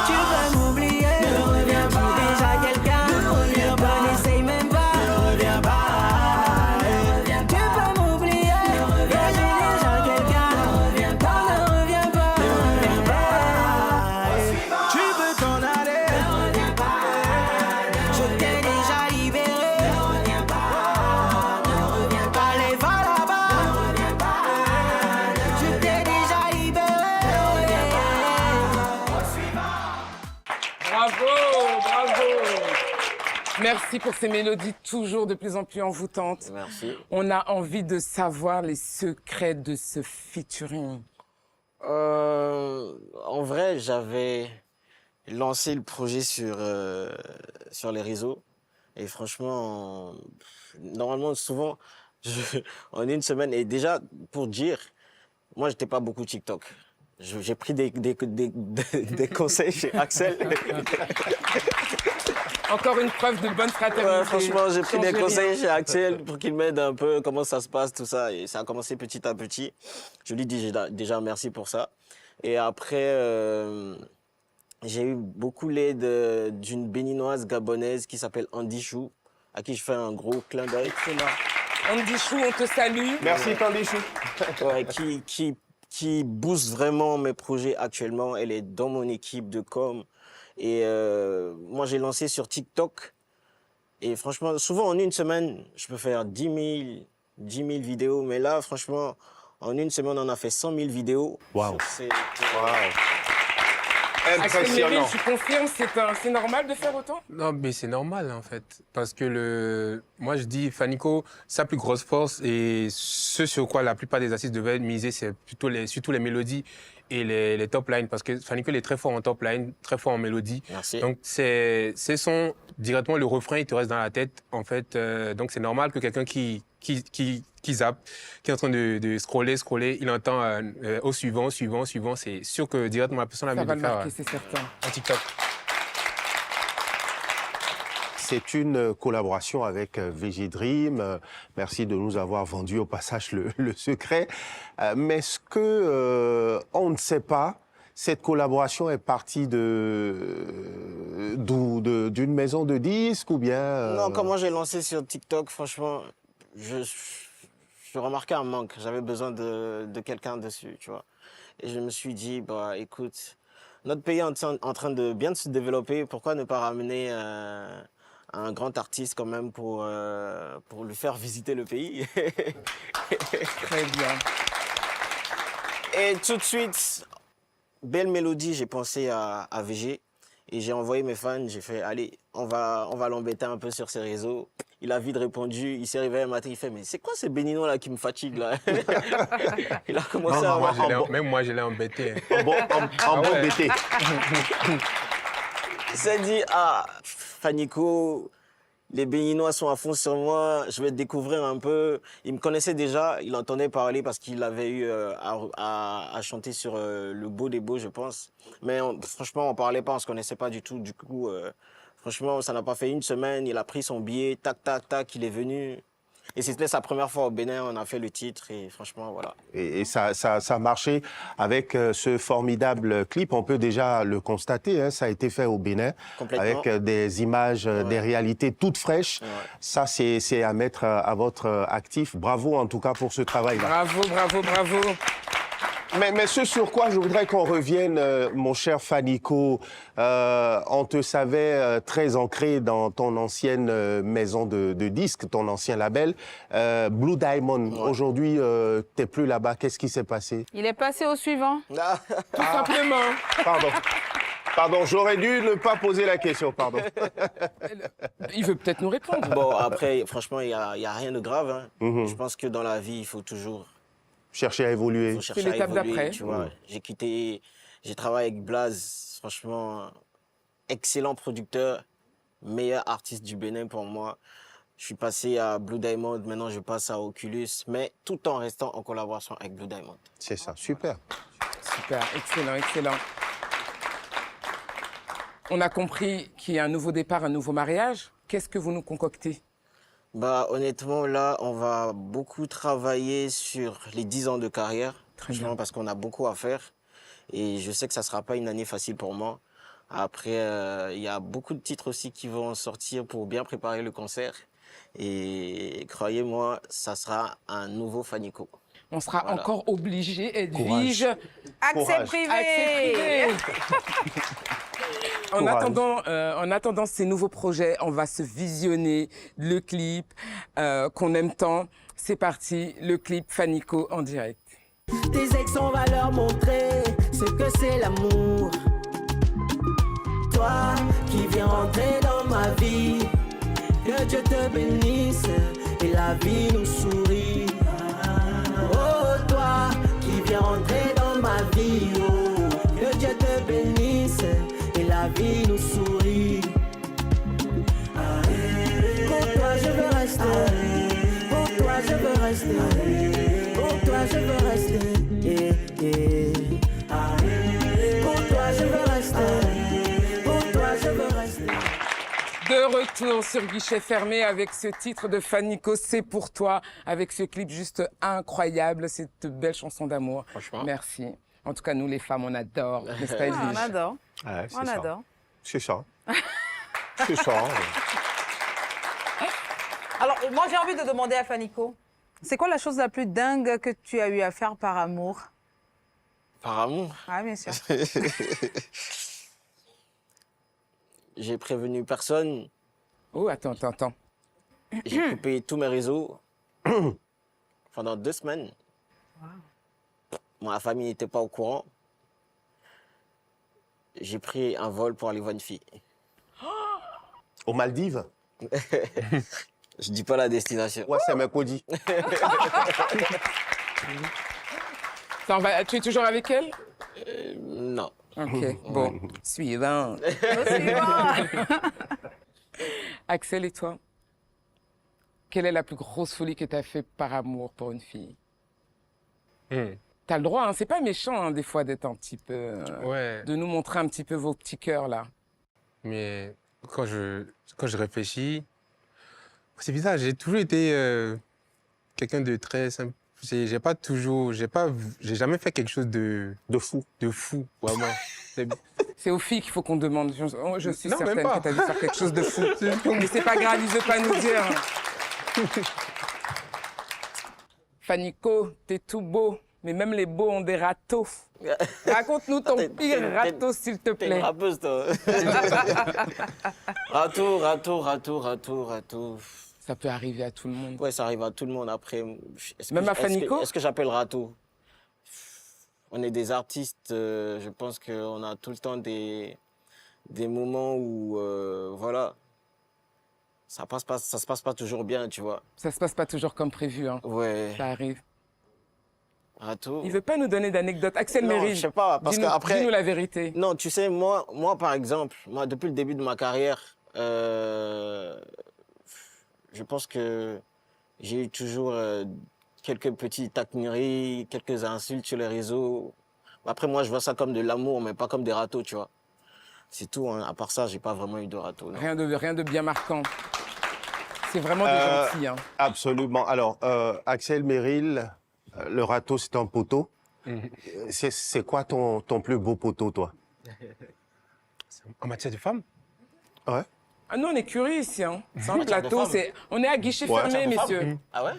Tu veux m'oublier, ne reviens pas. Déjà quelqu'un, ne reviens pas. N'essaye même pas, ne reviens pas. Tu peux m'oublier, j'ai déjà quelqu'un. Ne reviens pas, ne reviens pas, ne reviens pas. Tu peux t'en aller, ne reviens pas. Je t'ai déjà libéré, ne reviens pas, ne reviens pas. Allez, va là-bas, ne reviens pas. Je t'ai déjà libéré, ne reviens pas. Bravo. Merci pour ces mélodies toujours de plus en plus envoûtantes. Merci. On a envie de savoir les secrets de ce featuring. En vrai, j'avais lancé le projet sur les réseaux. Et franchement, normalement, souvent, en une semaine, et déjà, pour dire, moi, j'étais pas beaucoup TikTok. J'ai pris des conseils chez Axel. Encore une preuve de bonne fraternité. Ouais, franchement, j'ai pris des Changez conseils rien. chez Axel pour qu'il m'aide un peu comment ça se passe, tout ça. Et ça a commencé petit à petit. Je lui dis déjà merci pour ça. Et après, j'ai eu beaucoup l'aide d'une béninoise gabonaise qui s'appelle Andy Chou, à qui je fais un gros clin d'œil. Andy Chou, on te salue. Merci, Tandichou. Ouais, qui booste vraiment mes projets actuellement. Elle est dans mon équipe de com. Et moi, j'ai lancé sur TikTok. Et franchement, souvent, en une semaine, je peux faire 10 000 vidéos. Mais là, franchement, en une semaine, on a fait 100 000 vidéos. Waouh. C'est- Axel Méry, Impressionnant. tu confirmes, c'est normal de faire autant? Non, mais c'est normal en fait. Parce que moi je dis, Fanico, sa plus grosse force et ce sur quoi la plupart des artistes devaient miser, c'est surtout les mélodies et les top lines. Parce que Fanico, il est très fort en top line, très fort en mélodie. Merci. Donc c'est directement le refrain, il te reste dans la tête. En fait, donc c'est normal que quelqu'un qui zappe, qui est en train de scroller, il entend au suivant. C'est sûr que directement la personne a Ça envie va de le faire marquer, c'est certain. un TikTok. C'est une collaboration avec VG Dream. Merci de nous avoir vendu au passage le secret. Mais ce que on ne sait pas, Cette collaboration est partie d'une maison de disques ou bien... Non, comment j'ai lancé sur TikTok, franchement, je remarquais un manque. J'avais besoin de quelqu'un dessus, tu vois. Et je me suis dit, bah écoute, notre pays est en train de bien se développer. Pourquoi ne pas ramener un grand artiste quand même pour lui faire visiter le pays? Très bien. Et tout de suite, belle mélodie, j'ai pensé à VG. Et j'ai envoyé mes fans, j'ai fait, allez, on va l'embêter un peu sur ses réseaux. Il a vite répondu, il s'est réveillé un matin, il fait, mais c'est quoi ces béninois là qui me fatiguent là? Il a commencé à avoir... Même moi, je l'ai embêté. En bon bêté. Il s'est dit, ah, Fanico, les Béninois sont à fond sur moi, je vais découvrir un peu. Il me connaissait déjà, il entendait parler parce qu'il avait eu à chanter sur Le Beau des Beaux, je pense. Mais franchement, on ne parlait pas, on ne se connaissait pas du tout. Du coup, franchement, ça n'a pas fait une semaine. Il a pris son billet, tac, tac, tac, il est venu. Et c'était sa première fois au Bénin, on a fait le titre et franchement, voilà. Et ça a marché avec ce formidable clip. On peut déjà le constater, hein, ça a été fait au Bénin, avec des images, des réalités toutes fraîches. Ouais. Ça, c'est à mettre à votre actif. Bravo en tout cas pour ce travail-là. Bravo, bravo, bravo. Mais ce sur quoi je voudrais qu'on revienne, mon cher Fanico, on te savait très ancré dans ton ancienne maison de disques, ton ancien label, Blue Diamond. Ouais. Aujourd'hui, t'es plus là-bas. Qu'est-ce qui s'est passé? Il est passé au suivant. Tout simplement. Pardon, j'aurais dû ne pas poser la question, pardon. Il veut peut-être nous répondre. Bon, après, franchement, il y a rien de grave. Hein. Je pense que dans la vie, il faut toujours... Chercher à évoluer. Faut chercher C'est l'étape à évoluer, d'après. tu vois. J'ai travaillé avec Blaze, franchement, excellent producteur, meilleur artiste du Bénin pour moi. Je suis passé à Blue Diamond, maintenant je passe à Oculus, mais tout en restant en collaboration avec Blue Diamond. C'est ça, super. Super, excellent, excellent. On a compris qu'il y a un nouveau départ, un nouveau mariage. Qu'est-ce que vous nous concoctez? Bah, honnêtement, là, on va beaucoup travailler sur les 10 ans de carrière. Très Franchement, bien. parce qu'on a beaucoup à faire. Et je sais que ça ne sera pas une année facile pour moi. Après, il y a beaucoup de titres aussi qui vont sortir pour bien préparer le concert. Et croyez-moi, ça sera un nouveau Fanico. On sera Voilà. encore obligé, Edwige. Courage. Accès Courage. privé. Accès privé. En Courage. attendant ces nouveaux projets, on va se visionner le clip qu'on aime tant. C'est parti, le clip Fanico en direct. Tes ex, on va leur montrer ce que c'est l'amour. Toi qui viens rentrer dans ma vie, que Dieu te bénisse et la vie nous sourit. Oh, toi qui viens rentrer dans ma vie, oh, que Dieu te bénisse et la vie nous sourit. Pour toi je veux rester, pour toi je veux rester, pour toi je veux rester. Yeah, yeah. Pour toi je veux rester, pour toi je veux rester. De retour sur Guichet Fermé avec ce titre de Fanico, C'est pour toi, avec ce clip juste incroyable, cette belle chanson d'amour. Franchement. Merci. En tout cas, nous les femmes, on adore. N'est-ce pas, Ah, Edwige? on adore. Ouais, c'est On ça. adore. C'est ça. C'est ça. Alors, moi, j'ai envie de demander à Fanico, c'est quoi la chose la plus dingue que tu as eu à faire par amour? Par amour, Ah, bien sûr. j'ai prévenu personne. Oh, attends. J'ai coupé tous mes réseaux pendant 2 semaines. Ma famille n'était pas au courant. J'ai pris un vol pour aller voir une fille. Aux Maldives? Je dis pas la destination. Ouais, c'est Mercredi. Tu es toujours avec elle? Non. Ok, bon. Suivant. Axel, et toi? Quelle est la plus grosse folie que tu as fait par amour pour une fille? T'as le droit, hein, c'est pas méchant hein, des fois d'être un petit peu... Ouais. de nous montrer un petit peu vos petits cœurs là. Mais quand je réfléchis, c'est bizarre, j'ai toujours été quelqu'un de très j'ai jamais fait quelque chose de fou. vraiment. C'est aux filles qu'il faut qu'on demande. Je suis Non, même certaine pas. que tu as dû faire quelque chose de fou. Mais c'est pas grave, il veut pas nous dire. Fanico, t'es tout beau, mais même les beaux ont des râteaux. Raconte-nous ton pire râteau, s'il te T'es une plaît. rappeuse, toi. Râteau. Ça peut arriver à tout le monde. Ouais, ça arrive à tout le monde après. Même à Fanico? Est-ce que j'appelle râteau? On est des artistes, je pense qu'on a tout le temps des moments où, voilà, ça se passe pas toujours bien, tu vois. Ça se passe pas toujours comme prévu, hein. Ouais, Ça arrive. râteau. Il veut pas nous donner d'anecdotes. Axel Non, Meryl, je sais pas, parce qu'après... dis-nous la vérité. Non, tu sais, moi, par exemple, depuis le début de ma carrière, je pense que j'ai eu toujours quelques petites taquineries, quelques insultes sur les réseaux. Après, moi, je vois ça comme de l'amour, mais pas comme des râteaux, tu vois. C'est tout, hein. À part ça, j'ai pas vraiment eu de râteaux. non. Rien de bien marquant. C'est vraiment des gentils, hein. Absolument. Alors, Axel Meryl, le râteau, c'est un poteau. C'est quoi ton plus beau poteau, toi? En matière de femmes? Ouais. Ah non, on est curieux ici, hein. C'est un matière de plateau, femmes. on est à guichet Ouais. fermé, Matière de messieurs. femmes. Ah ouais?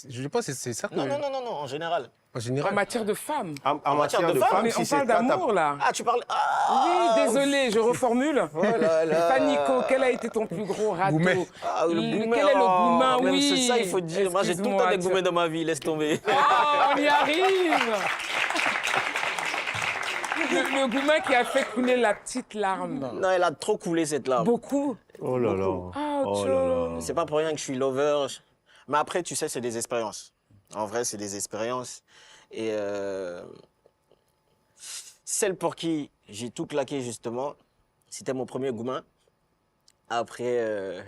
Je pense que c'est ça que... Non, en général. En En général. matière de femmes. En matière de femmes, femmes, Mais si on c'est parle pas ta- d'amour, là. Ah, tu parles... Oui, Ah, désolé, je reformule. Oh là là. Fanico, quel a été ton plus gros râteau? Goumet. Ah, le gourmet, Quel est le gourmet? même Oui. c'est ça, il faut dire. Moi, j'ai tout le temps Excuse-moi, des gourmets dans ma vie, laisse tomber. Ah, on y arrive. Le gourmet qui a fait couler la petite larme. Non, elle a trop coulé, cette larme. Beaucoup. Oh là là. Ah, Oh là là. C'est pas pour rien que je suis lover. Mais après, tu sais, c'est des expériences. En vrai, c'est des expériences. Et celle pour qui j'ai tout claqué, justement, c'était mon premier gourmet. Après,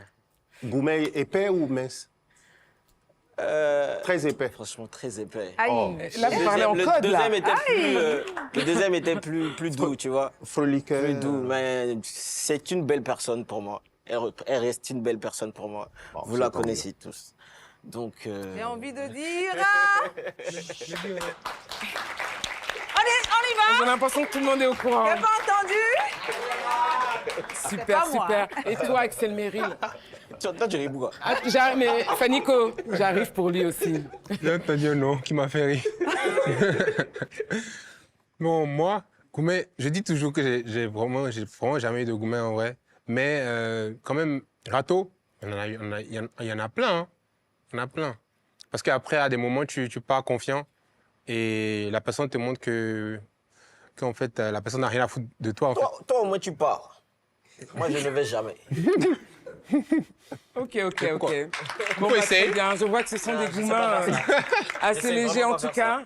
Goumet épais ou mince? Très épais. franchement, très épais. Aïe. Oh. Là, vous parlez en Le code, là. deuxième était le deuxième était plus doux, tu vois. Froliqueur. Plus doux, mais c'est une belle personne pour moi. Elle reste une belle personne pour moi. Bon, Vous c'est la tant connaissez tous. Donc, J'ai envie de dire... Allez, on y va. J'ai l'impression que tout le monde est au courant. T'as pas entendu? Super, pas moi. super. Et toi, Axel Meryl? toi, tu rigoles quoi? Ah, mais Fanico, j'arrive pour lui aussi. J'ai entendu un nom qui m'a fait rire. Bon, moi, gourmet, je dis toujours que j'ai vraiment jamais eu de gourmet en vrai. Mais quand même, râteau, il y en a plein. Hein. Il y en a plein. Parce qu'après, à des moments, tu pars confiant et la personne te montre qu'en fait, la personne n'a rien à foutre de toi. En fait. Toi, au moins, tu pars. Moi, je ne vais jamais. Ok. Bon, faut bah, essayer. très bien. Je vois que ce sont des gourmands assez J'essaie légers vraiment en pas tout faire cas.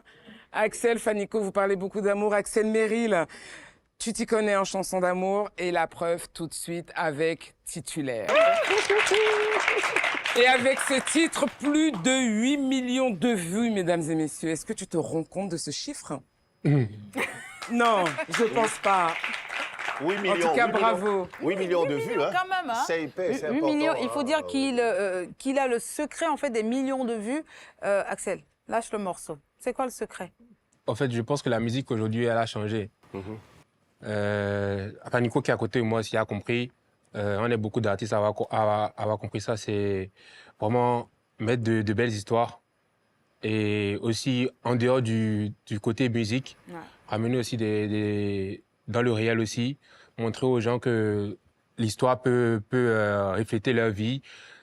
Axel, Fanico, vous parlez beaucoup d'amour. Axel Meryl, tu t'y connais en chansons d'amour et la preuve tout de suite avec Titulaire. Et avec ce titre, plus de 8 millions de vues, mesdames et messieurs. Est-ce que tu te rends compte de ce chiffre? Non, je pense pas. 8 millions. En tout cas, 8 millions. bravo. 8 millions de vues, hein. Quand même, hein. C'est épais, c'est 8 important. millions, il faut dire hein. qu'il a le secret en fait des millions de vues. Axel, lâche le morceau. C'est quoi le secret? En fait, je pense que la musique aujourd'hui, elle a changé. Fanico qui est à côté de moi, s'il a compris, on est beaucoup d'artistes à avoir compris ça, c'est vraiment mettre de belles histoires. Et aussi, en dehors du côté musique, ramener aussi dans le réel aussi, montrer aux gens que l'histoire peut refléter leur vie.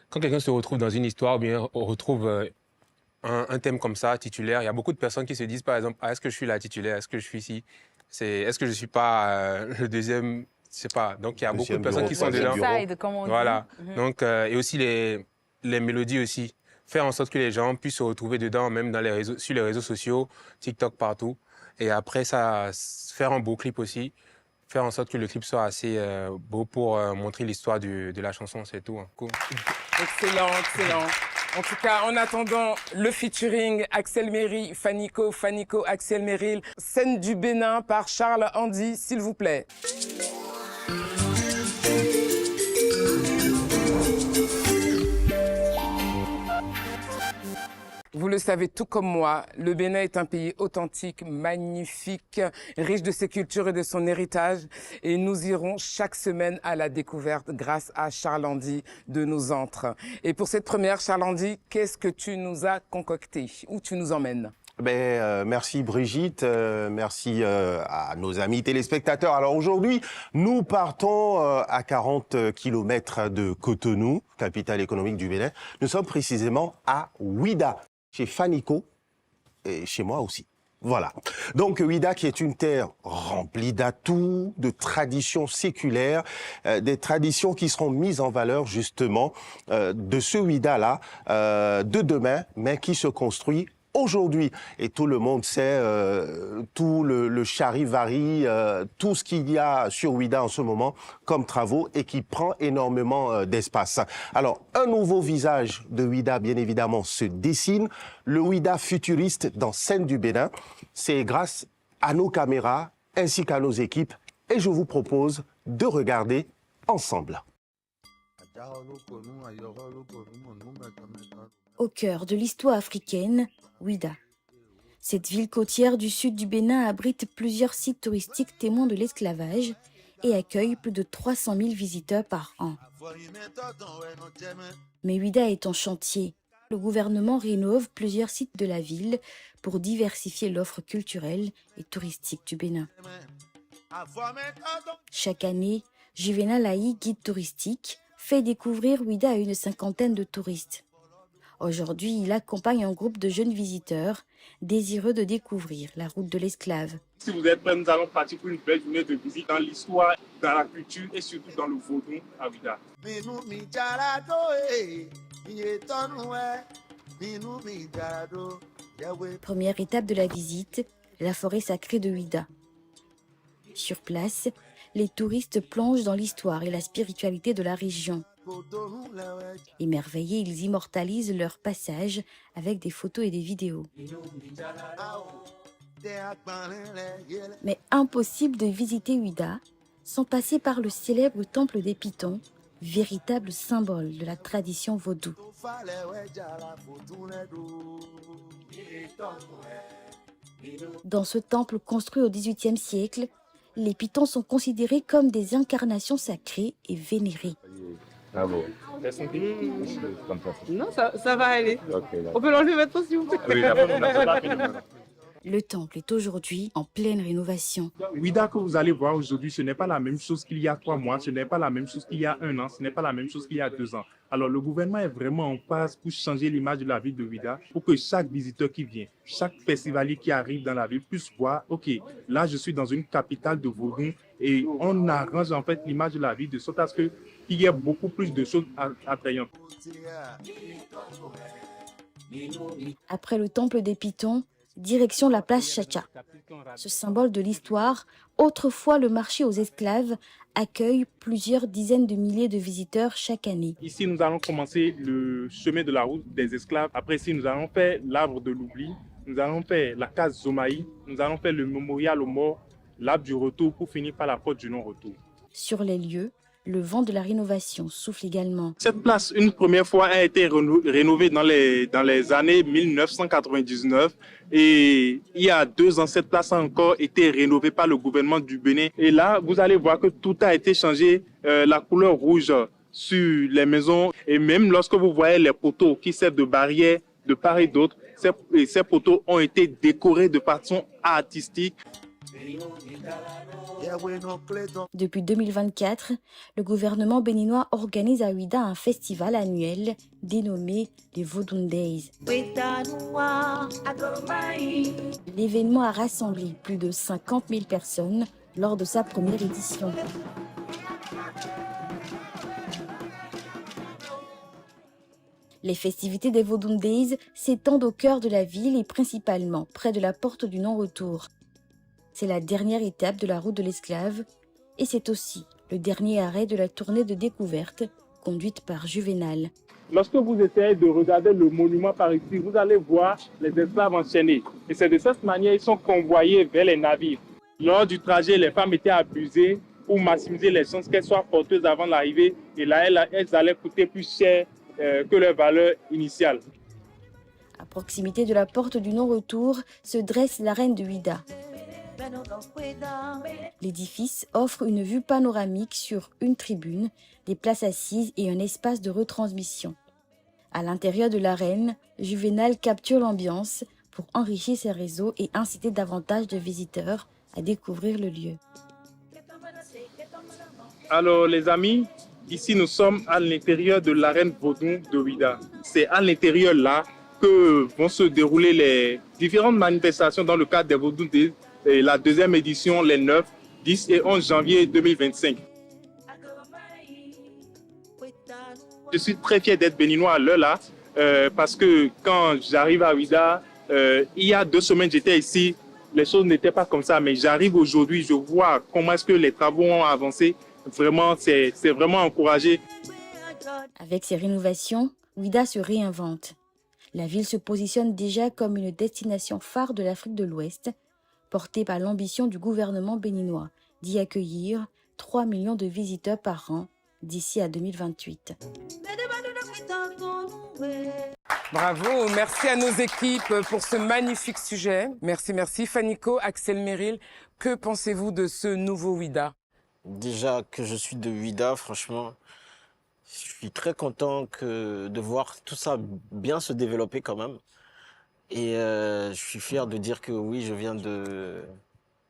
Quand quelqu'un se retrouve dans une histoire, ou bien on retrouve un thème comme ça, titulaire, il y a beaucoup de personnes qui se disent, par exemple, est-ce que je suis la titulaire, est-ce que je suis ici, est-ce que je ne suis pas le deuxième, je sais pas. Donc, il y a beaucoup de personnes qui sont dedans. Side, comme on dit. Voilà. Donc, et aussi les mélodies aussi. Faire en sorte que les gens puissent se retrouver dedans, même sur les réseaux sociaux, TikTok, partout. Et après, ça, faire un beau clip aussi. Faire en sorte que le clip soit assez beau pour montrer l'histoire de la chanson, c'est tout. Hein. Cool. Excellent. En tout cas, en attendant le featuring Axel Meryl, Fanico, Axel Meryl, Scène du Bénin par Charles Andy, s'il vous plaît. Vous le savez tout comme moi, le Bénin est un pays authentique, magnifique, riche de ses cultures et de son héritage. Et nous irons chaque semaine à la découverte grâce à Charles-Andy de nos antres. Et pour cette première, Charles-Andy, qu'est-ce que tu nous as concocté? Où tu nous emmènes? Merci Brigitte, merci à nos amis téléspectateurs. Alors aujourd'hui, nous partons à 40 km de Cotonou, capitale économique du Bénin. Nous sommes précisément à Ouida, chez Fanico et chez moi aussi. Voilà. Donc Ouida qui est une terre remplie d'atouts, de traditions séculaires, des traditions qui seront mises en valeur justement de ce Ouida-là de demain, mais qui se construit aujourd'hui. Et tout le monde sait tout le charivari, tout ce qu'il y a sur Ouida en ce moment comme travaux et qui prend énormément d'espace. Alors, un nouveau visage de Ouida, bien évidemment, se dessine. Le Ouida futuriste dans Scène du Bénin. C'est grâce à nos caméras ainsi qu'à nos équipes. Et je vous propose de regarder ensemble. Au cœur de l'histoire africaine, Ouida. Cette ville côtière du sud du Bénin abrite plusieurs sites touristiques témoins de l'esclavage et accueille plus de 300 000 visiteurs par an. Mais Ouida est en chantier. Le gouvernement rénove plusieurs sites de la ville pour diversifier l'offre culturelle et touristique du Bénin. Chaque année, Juvenal Aï, guide touristique, fait découvrir Ouida à une 50aine de touristes. Aujourd'hui, il accompagne un groupe de jeunes visiteurs désireux de découvrir la route de l'esclave. Si vous êtes prêts, nous allons partir pour une belle journée de visite dans l'histoire, dans la culture et surtout dans le vaudou à Ouida. Première étape de la visite, la forêt sacrée de Ouida. Sur place, les touristes plongent dans l'histoire et la spiritualité de la région. Émerveillés, ils immortalisent leur passage avec des photos et des vidéos. Mais impossible de visiter Ouida sans passer par le célèbre temple des Pitons, véritable symbole de la tradition vaudou. Dans ce temple construit au XVIIIe siècle, les Pitons sont considérés comme des incarnations sacrées et vénérées. Bravo. Non, ça va aller. On peut l'enlever maintenant si vous plaît. Le temple est aujourd'hui en pleine rénovation. Ouida que vous allez voir aujourd'hui, ce n'est pas la même chose qu'il y a 3 mois, ce n'est pas la même chose qu'il y a 1 an, ce n'est pas la même chose qu'il y a 2 ans. Alors le gouvernement est vraiment en phase pour changer l'image de la ville de Ouida, pour que chaque visiteur qui vient, chaque festivalier qui arrive dans la ville puisse voir, ok, là je suis dans une capitale de vaudou et on arrange en fait l'image de la ville de sorte à ce qu'il y ait beaucoup plus de choses attrayantes. Après le temple des Pitons, direction la place Chacha. Ce symbole de l'histoire, autrefois le marché aux esclaves, accueille plusieurs dizaines de milliers de visiteurs chaque année. Ici, nous allons commencer le chemin de la route des esclaves. Après, ici, nous allons faire l'arbre de l'oubli. Nous allons faire la case Zomaï. Nous allons faire le mémorial aux morts, l'arbre du retour pour finir par la porte du non-retour. Sur les lieux, le vent de la rénovation souffle également. Cette place, une première fois, a été rénovée dans les années 1999. Et il y a 2 ans, cette place a encore été rénovée par le gouvernement du Bénin. Et là, vous allez voir que tout a été changé. La couleur rouge sur les maisons. Et même lorsque vous voyez les poteaux qui servent de barrière de part et d'autre, ces poteaux ont été décorés de façon artistique. Depuis 2024, le gouvernement béninois organise à Ouida un festival annuel dénommé les Vodun Days. L'événement a rassemblé plus de 50 000 personnes lors de sa première édition. Les festivités des Vodun Days s'étendent au cœur de la ville et principalement près de la porte du non-retour. C'est la dernière étape de la route de l'esclave et c'est aussi le dernier arrêt de la tournée de découverte conduite par Juvenal. Lorsque vous essayez de regarder le monument par ici, vous allez voir les esclaves enchaînés. Et c'est de cette manière qu'ils sont convoyés vers les navires. Lors du trajet, les femmes étaient abusées pour maximiser les chances qu'elles soient porteuses avant l'arrivée. Et là, elles allaient coûter plus cher que leur valeur initiale. À proximité de la porte du non-retour se dresse l'arène de Ouidah. L'édifice offre une vue panoramique sur une tribune, des places assises et un espace de retransmission. À l'intérieur de l'arène, Juvénal capture l'ambiance pour enrichir ses réseaux et inciter davantage de visiteurs à découvrir le lieu. Alors les amis, ici nous sommes à l'intérieur de l'arène Vaudou de Ouidah. C'est à l'intérieur là que vont se dérouler les différentes manifestations dans le cadre des Vaudou de la deuxième édition les 9, 10 et 11 janvier 2025. Je suis très fier d'être béninois à l'heure là parce que quand j'arrive à Ouidah, il y a 2 semaines j'étais ici, les choses n'étaient pas comme ça, mais j'arrive aujourd'hui, je vois comment est-ce que les travaux ont avancé. Vraiment, c'est vraiment encouragé. Avec ces rénovations, Ouidah se réinvente. La ville se positionne déjà comme une destination phare de l'Afrique de l'Ouest, portée par l'ambition du gouvernement béninois d'y accueillir 3 millions de visiteurs par an d'ici à 2028. Bravo, merci à nos équipes pour ce magnifique sujet. Merci, merci. Fanico, Axel Merrill, que pensez-vous de ce nouveau Ouidah? Déjà que je suis de Ouidah, franchement, je suis très content de voir tout ça bien se développer quand même. Et je suis fier de dire que oui, je viens de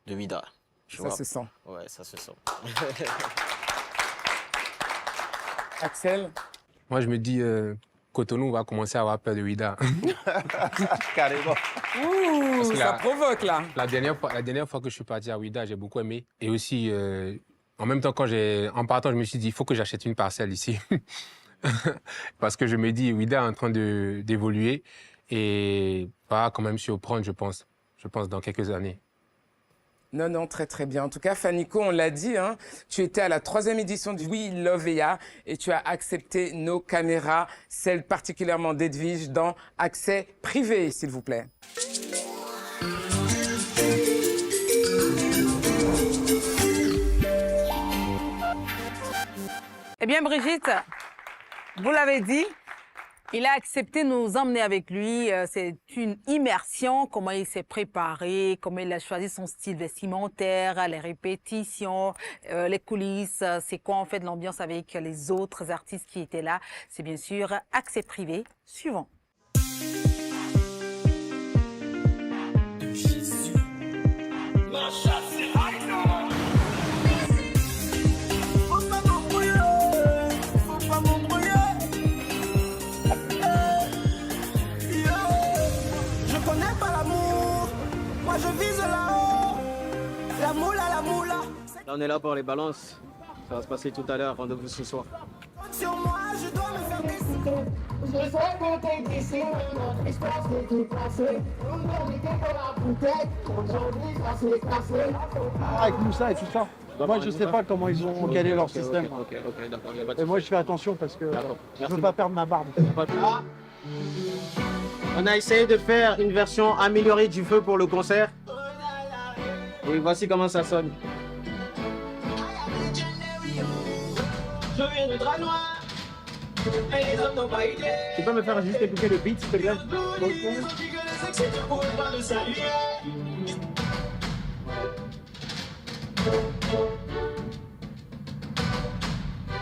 Ouidah. Ça se sent. Ouais, ça se sent. Axel? Moi, je me dis, Cotonou va commencer à avoir peur de Ouidah. Carrément. Ouh, que ça la- provoque là. La dernière fois que je suis parti à Ouidah, j'ai beaucoup aimé. Et aussi, en même temps, en partant, je me suis dit, il faut que j'achète une parcelle ici. Parce que je me dis, Ouidah est en train d'évoluer et va quand même surprendre, je pense. Je pense dans quelques années. Non, non, très très bien. En tout cas, Fanico, on l'a dit, hein, tu étais à la 3e édition du We Love EA et tu as accepté nos caméras, celles particulièrement d'Edwige, dans accès privé, s'il vous plaît. Eh bien, Brigitte, vous l'avez dit, il a accepté de nous emmener avec lui. C'est une immersion, comment il s'est préparé, comment il a choisi son style vestimentaire, les répétitions, les coulisses. C'est quoi en fait l'ambiance avec les autres artistes qui étaient là. C'est bien sûr accès privé suivant. Je connais pas l'amour, moi je vise là-haut. La moula, la moula. Là, on est là pour les balances. Ça va se passer tout à l'heure, rendez-vous ce soir. Sur moi, je dois me faire décider. Je sais que t'es d'ici, notre histoire c'est tout passé. On méritait pour la bouteille, aujourd'hui ça s'est cassé. Avec Moussa et tout ça. Moi, je sais pas comment ils ont calé leur système. Ok, d'accord. Et moi, je fais attention parce que je veux pas perdre ma barbe. On a essayé de faire une version améliorée du feu pour le concert. Et voici comment ça sonne. Je viens de drap noir. Et les hommes n'ont pas idée. Tu peux me faire juste écouter le beat, s'il te plaît?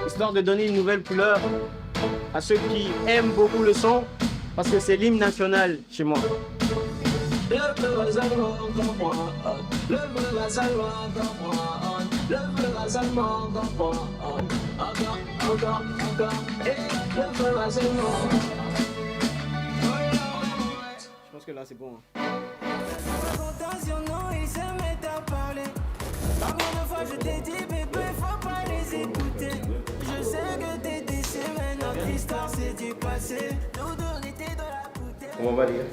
Histoire de donner une nouvelle couleur à ceux qui aiment beaucoup le son, parce que c'est l'hymne national chez moi. Le bleu va seulement comme moi. Le bleu va seulement comme moi. Le bleu va seulement comme moi. Encore. Et le bleu va seulement. Je pense que là c'est bon. Attention, non, ils se mettent à parler. Combien de fois je t'ai dit, bébé, faut pas les écouter. Je sais que t'es déçu, mais notre histoire c'est du passé. Nous deux, on était dans la bouteille. On va lire.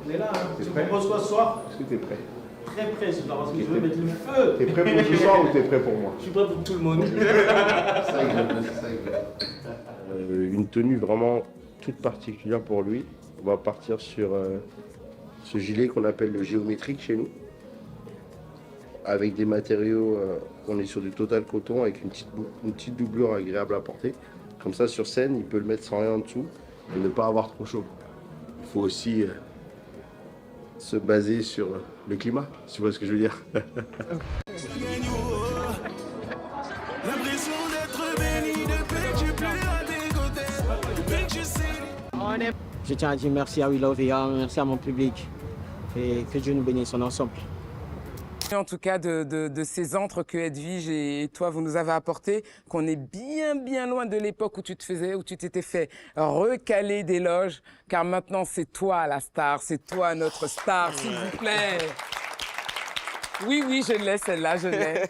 On est là, hein. Tu proposes quoi ce soir? Est-ce que tu es prêt? Très prêt ce soir, parce que je veux mettre le feu. T'es prêt pour ce soir ou t'es prêt pour moi? Je suis prêt pour tout le monde. Une tenue vraiment toute particulière pour lui. On va partir sur ce gilet qu'on appelle le géométrique chez nous, avec des matériaux, on est sur du total coton avec une petite doublure agréable à porter. Comme ça sur scène, il peut le mettre sans rien en dessous et ne pas avoir trop chaud. faut aussi se baser sur le climat, si tu vois ce que je veux dire. L'impression d'être béni depuis que je suis plus à tes côtés. Depuis que je sais. Je tiens à dire merci à We Love IA, merci à mon public et que Dieu nous bénisse en ensemble. En tout cas, de ces antres que Edwige et toi, vous nous avez apportés, qu'on est bien loin de l'époque où tu t'étais fait recaler des loges, car maintenant, c'est toi la star, c'est toi notre star, s'il vous plaît. Oui, je l'ai, celle-là, je l'ai.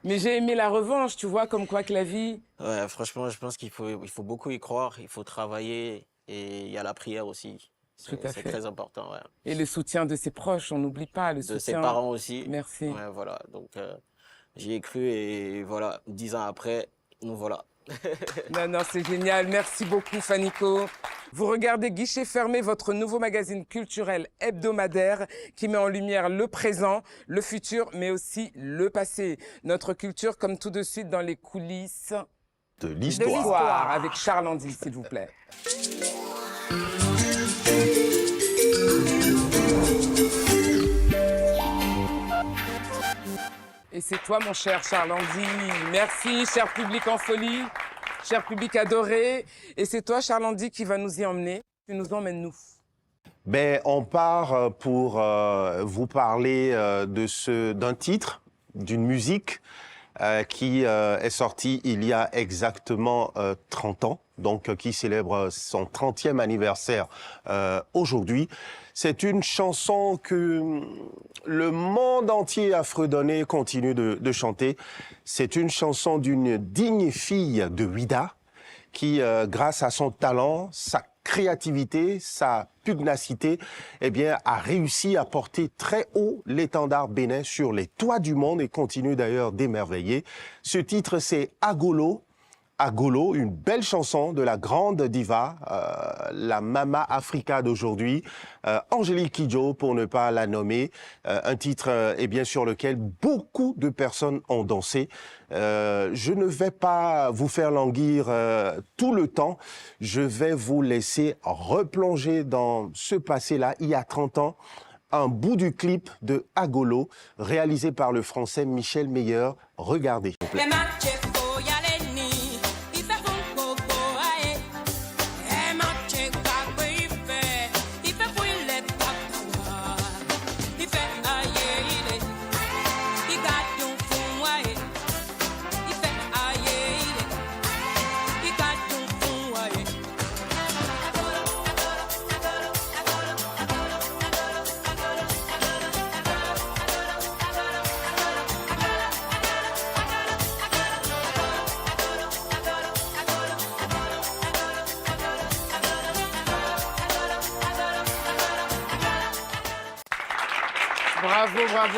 Mais j'ai aimé la revanche, tu vois, comme quoi que la vie... Ouais, franchement, je pense qu'il faut beaucoup y croire, il faut travailler et il y a la prière aussi. Tout à fait. C'est très important, ouais. Et le soutien de ses proches, on n'oublie pas le soutien. De ses parents aussi. Merci. Ouais, voilà, donc j'y ai cru et voilà, 10 ans après, nous voilà. Non, c'est génial. Merci beaucoup, Fanico. Vous regardez Guichet Fermé, votre nouveau magazine culturel hebdomadaire qui met en lumière le présent, le futur, mais aussi le passé. Notre culture, comme tout de suite dans les coulisses de l'histoire. Avec Charles Andy, s'il vous plaît. Et c'est toi, mon cher Charles Andy. Merci, cher public en folie, cher public adoré. Et c'est toi, Charles Andy, qui va nous y emmener. Tu nous emmènes, nous. Ben, on part pour vous parler d'un titre, d'une musique qui est sortie il y a exactement 30 ans, donc qui célèbre son 30e anniversaire aujourd'hui. C'est une chanson que le monde entier a fredonné, continue de chanter. C'est une chanson d'une digne fille de Ouida qui, grâce à son talent, sa créativité, sa pugnacité, eh bien, a réussi à porter très haut l'étendard bénin sur les toits du monde et continue d'ailleurs d'émerveiller. Ce titre, c'est Agolo. Agolo, une belle chanson de la grande diva, la Mama Africa d'aujourd'hui, Angélique Kidjo pour ne pas la nommer, un titre eh bien sur lequel beaucoup de personnes ont dansé. Je ne vais pas vous faire languir tout le temps, je vais vous laisser replonger dans ce passé-là, il y a 30 ans, un bout du clip de Agolo, réalisé par le Français Michel Meyer. Regardez.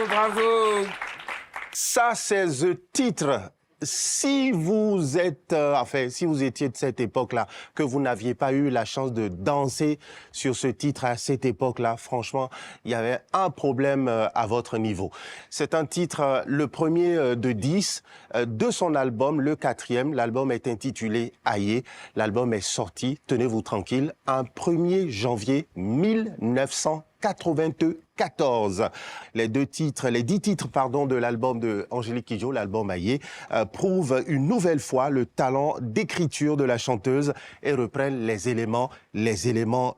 Bravo. Ça, c'est le titre. Si vous êtes, si vous étiez de cette époque-là, que vous n'aviez pas eu la chance de danser sur ce titre à cette époque-là, franchement, il y avait un problème à votre niveau. C'est un titre, le premier de 10 de son album, le 4e. L'album est intitulé Aïe. L'album est sorti, tenez-vous tranquille, un 1er janvier 1994. Les 10 titres, de l'album de Angélique Kidjo, l'album Aïe, prouvent une nouvelle fois le talent d'écriture de la chanteuse et reprennent les éléments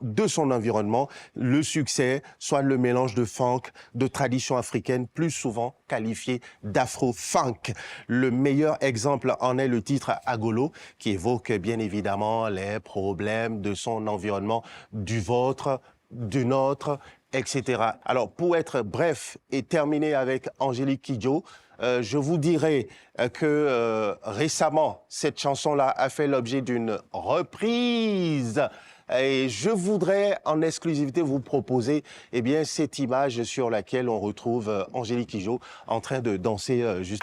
de son environnement. Le succès, soit le mélange de funk, de tradition africaine, plus souvent qualifié d'afro-funk. Le meilleur exemple en est le titre Agolo, qui évoque bien évidemment les problèmes de son environnement, du vôtre, du nôtre, etc. Alors, pour être bref et terminer avec Angélique Kidjo, je vous dirai que récemment, cette chanson-là a fait l'objet d'une reprise. Et je voudrais en exclusivité vous proposer cette image sur laquelle on retrouve Angélique Kidjo en train de danser juste...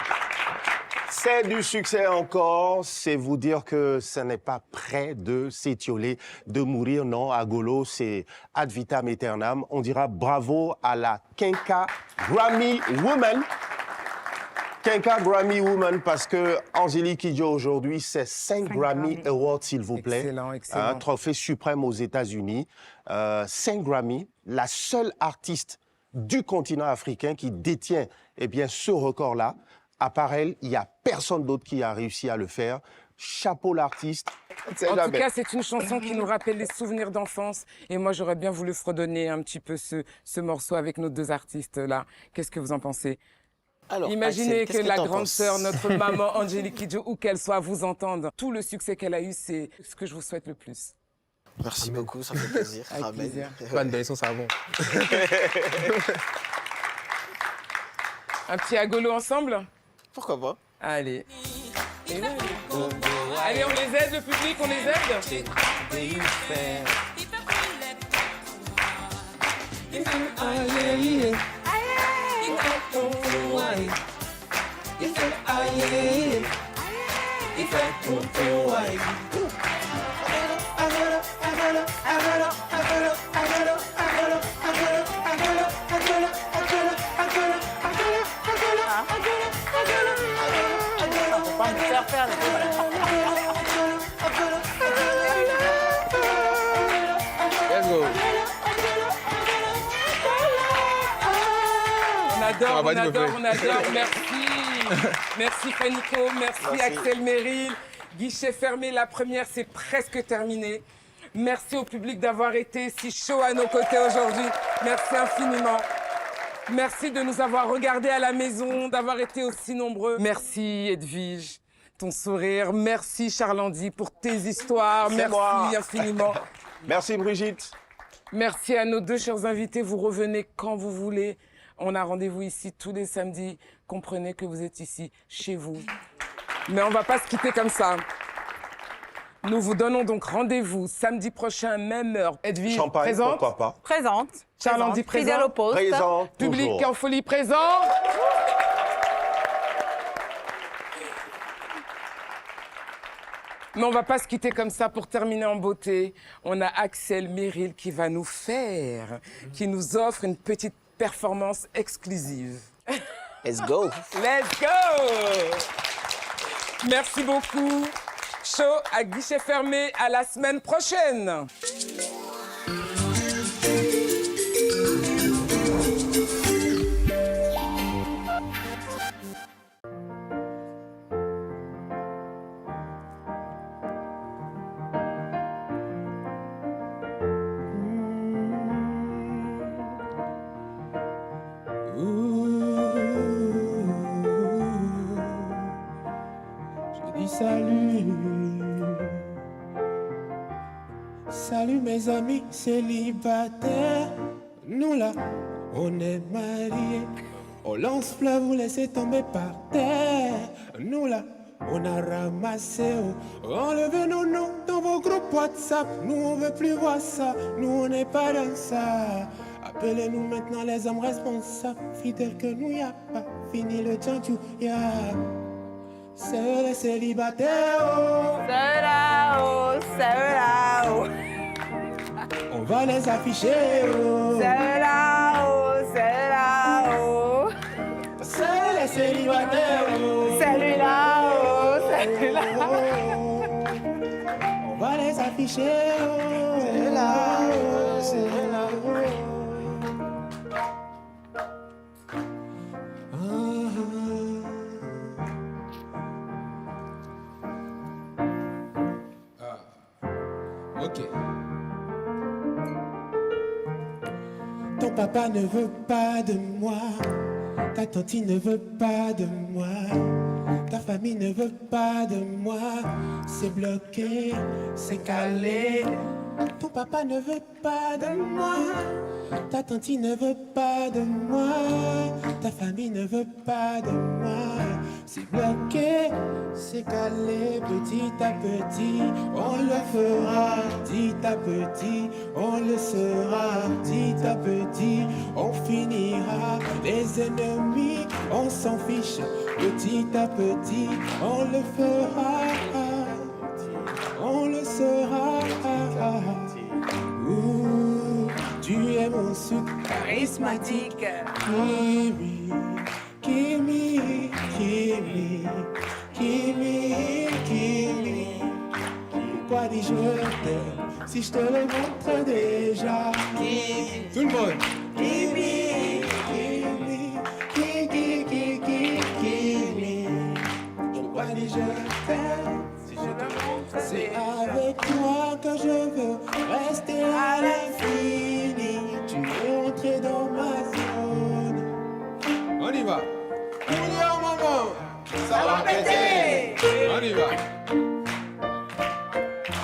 C'est du succès encore, c'est vous dire que ce n'est pas près de s'étioler, de mourir. Non, Agolo, c'est ad vitam aeternam. On dira bravo à la Kenka Grammy Woman Kenka Grammy Woman, parce que Angélique Kidjo, aujourd'hui, c'est 5 Grammy Awards, s'il vous plaît. Excellent, excellent. Un trophée suprême aux États-Unis. 5 Grammy, la seule artiste du continent africain qui détient ce record-là. À part elle, il n'y a personne d'autre qui a réussi à le faire. Chapeau l'artiste. En tout cas, c'est une chanson qui nous rappelle les souvenirs d'enfance. Et moi, j'aurais bien voulu fredonner un petit peu ce morceau avec nos deux artistes-là. Qu'est-ce que vous en pensez? Alors, Imaginez Axel, que la grande sœur, notre maman Angélique Kidjo, où qu'elle soit, vous entende. Tout le succès qu'elle a eu, c'est ce que je vous souhaite le plus. Merci beaucoup, ça fait plaisir. Avec Amen. plaisir. Bonne donner son savon. Un petit agolo ensemble? Pourquoi pas? Allez. Allez, on les aide, le public, on les aide. Let's go. On adore. Merci. Merci Fanico, merci Axel Merrill. Guichet fermé, la première, c'est presque terminé. Merci au public d'avoir été si chaud à nos côtés aujourd'hui. Merci infiniment. Merci de nous avoir regardés à la maison, d'avoir été aussi nombreux. Merci Edwige, ton sourire. Merci Charles-Andy pour tes histoires. Merci infiniment. Merci Brigitte. Merci à nos deux chers invités. Vous revenez quand vous voulez. On a rendez-vous ici tous les samedis. Comprenez que vous êtes ici, chez vous. Mais on ne va pas se quitter comme ça. Nous vous donnons donc rendez-vous samedi prochain, même heure. Edwige, Champagne, présente? pourquoi pas. Présente. Charles-Andy, présent? Fidèle au poste. Présent, Public toujours. en folie, présent? Mais on ne va pas se quitter comme ça pour terminer en beauté. On a Axel Merrill qui va nous faire, qui nous offre une petite performance exclusive. Let's go. Let's go! Merci beaucoup. Show à guichet fermé, à la semaine prochaine. Je dis salut. Salut mes amis célibataires. Nous là, on est mariés. On lance plat, vous laissez tomber par terre. Nous là, on a ramassé. Enlevez nos noms dans vos groupes WhatsApp. Nous on veut plus voir ça. Nous on n'est pas dans ça. Appelez-nous maintenant les hommes responsables. Fidèles que nous, y a pas fini le tchantou, ya. C'est les célibataires. Ceux-là-haut. On va les afficher. Ceux-là-haut. C'est les célibataires. Celui-là-haut. On va les afficher. C'est là-haut. Ok. Ton papa ne veut pas de moi. Ta tante ne veut pas de moi. Ta famille ne veut pas de moi. C'est bloqué, c'est calé. Ton papa ne veut pas de moi. Ta tante ne veut pas de moi. Ta famille ne veut pas de moi. C'est bloqué, c'est calé. Petit à petit, on le fera. Petit à petit, on le sera. Petit à petit, on finira. Les ennemis, on s'en fiche. Petit à petit, on le fera. On le sera. Ouh, tu es mon sucre Charismatique. Kimi, Kimi, Kimi. si je te le montre déjà. Tout le monde. Give me, give me, give me. Je vois les je t'aime. Si je te le montre, c'est avec toi que je veux rester à l'infini. Tu veux entrer dans ma zone. On y va. On y va, maman. Ça va péter. On y va.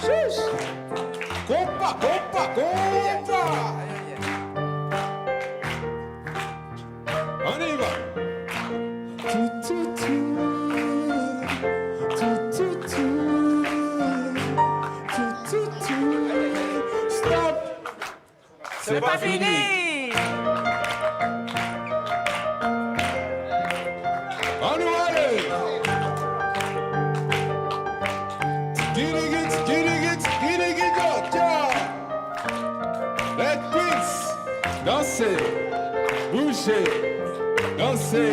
Chut. Compa, compa, compa. On y va. Tout, tout, tout. Tout, tout, tout. Tout, tout, tout. Stop. C'est pas fini. On y va aller. Let peace. Dansez, bougez, dansez.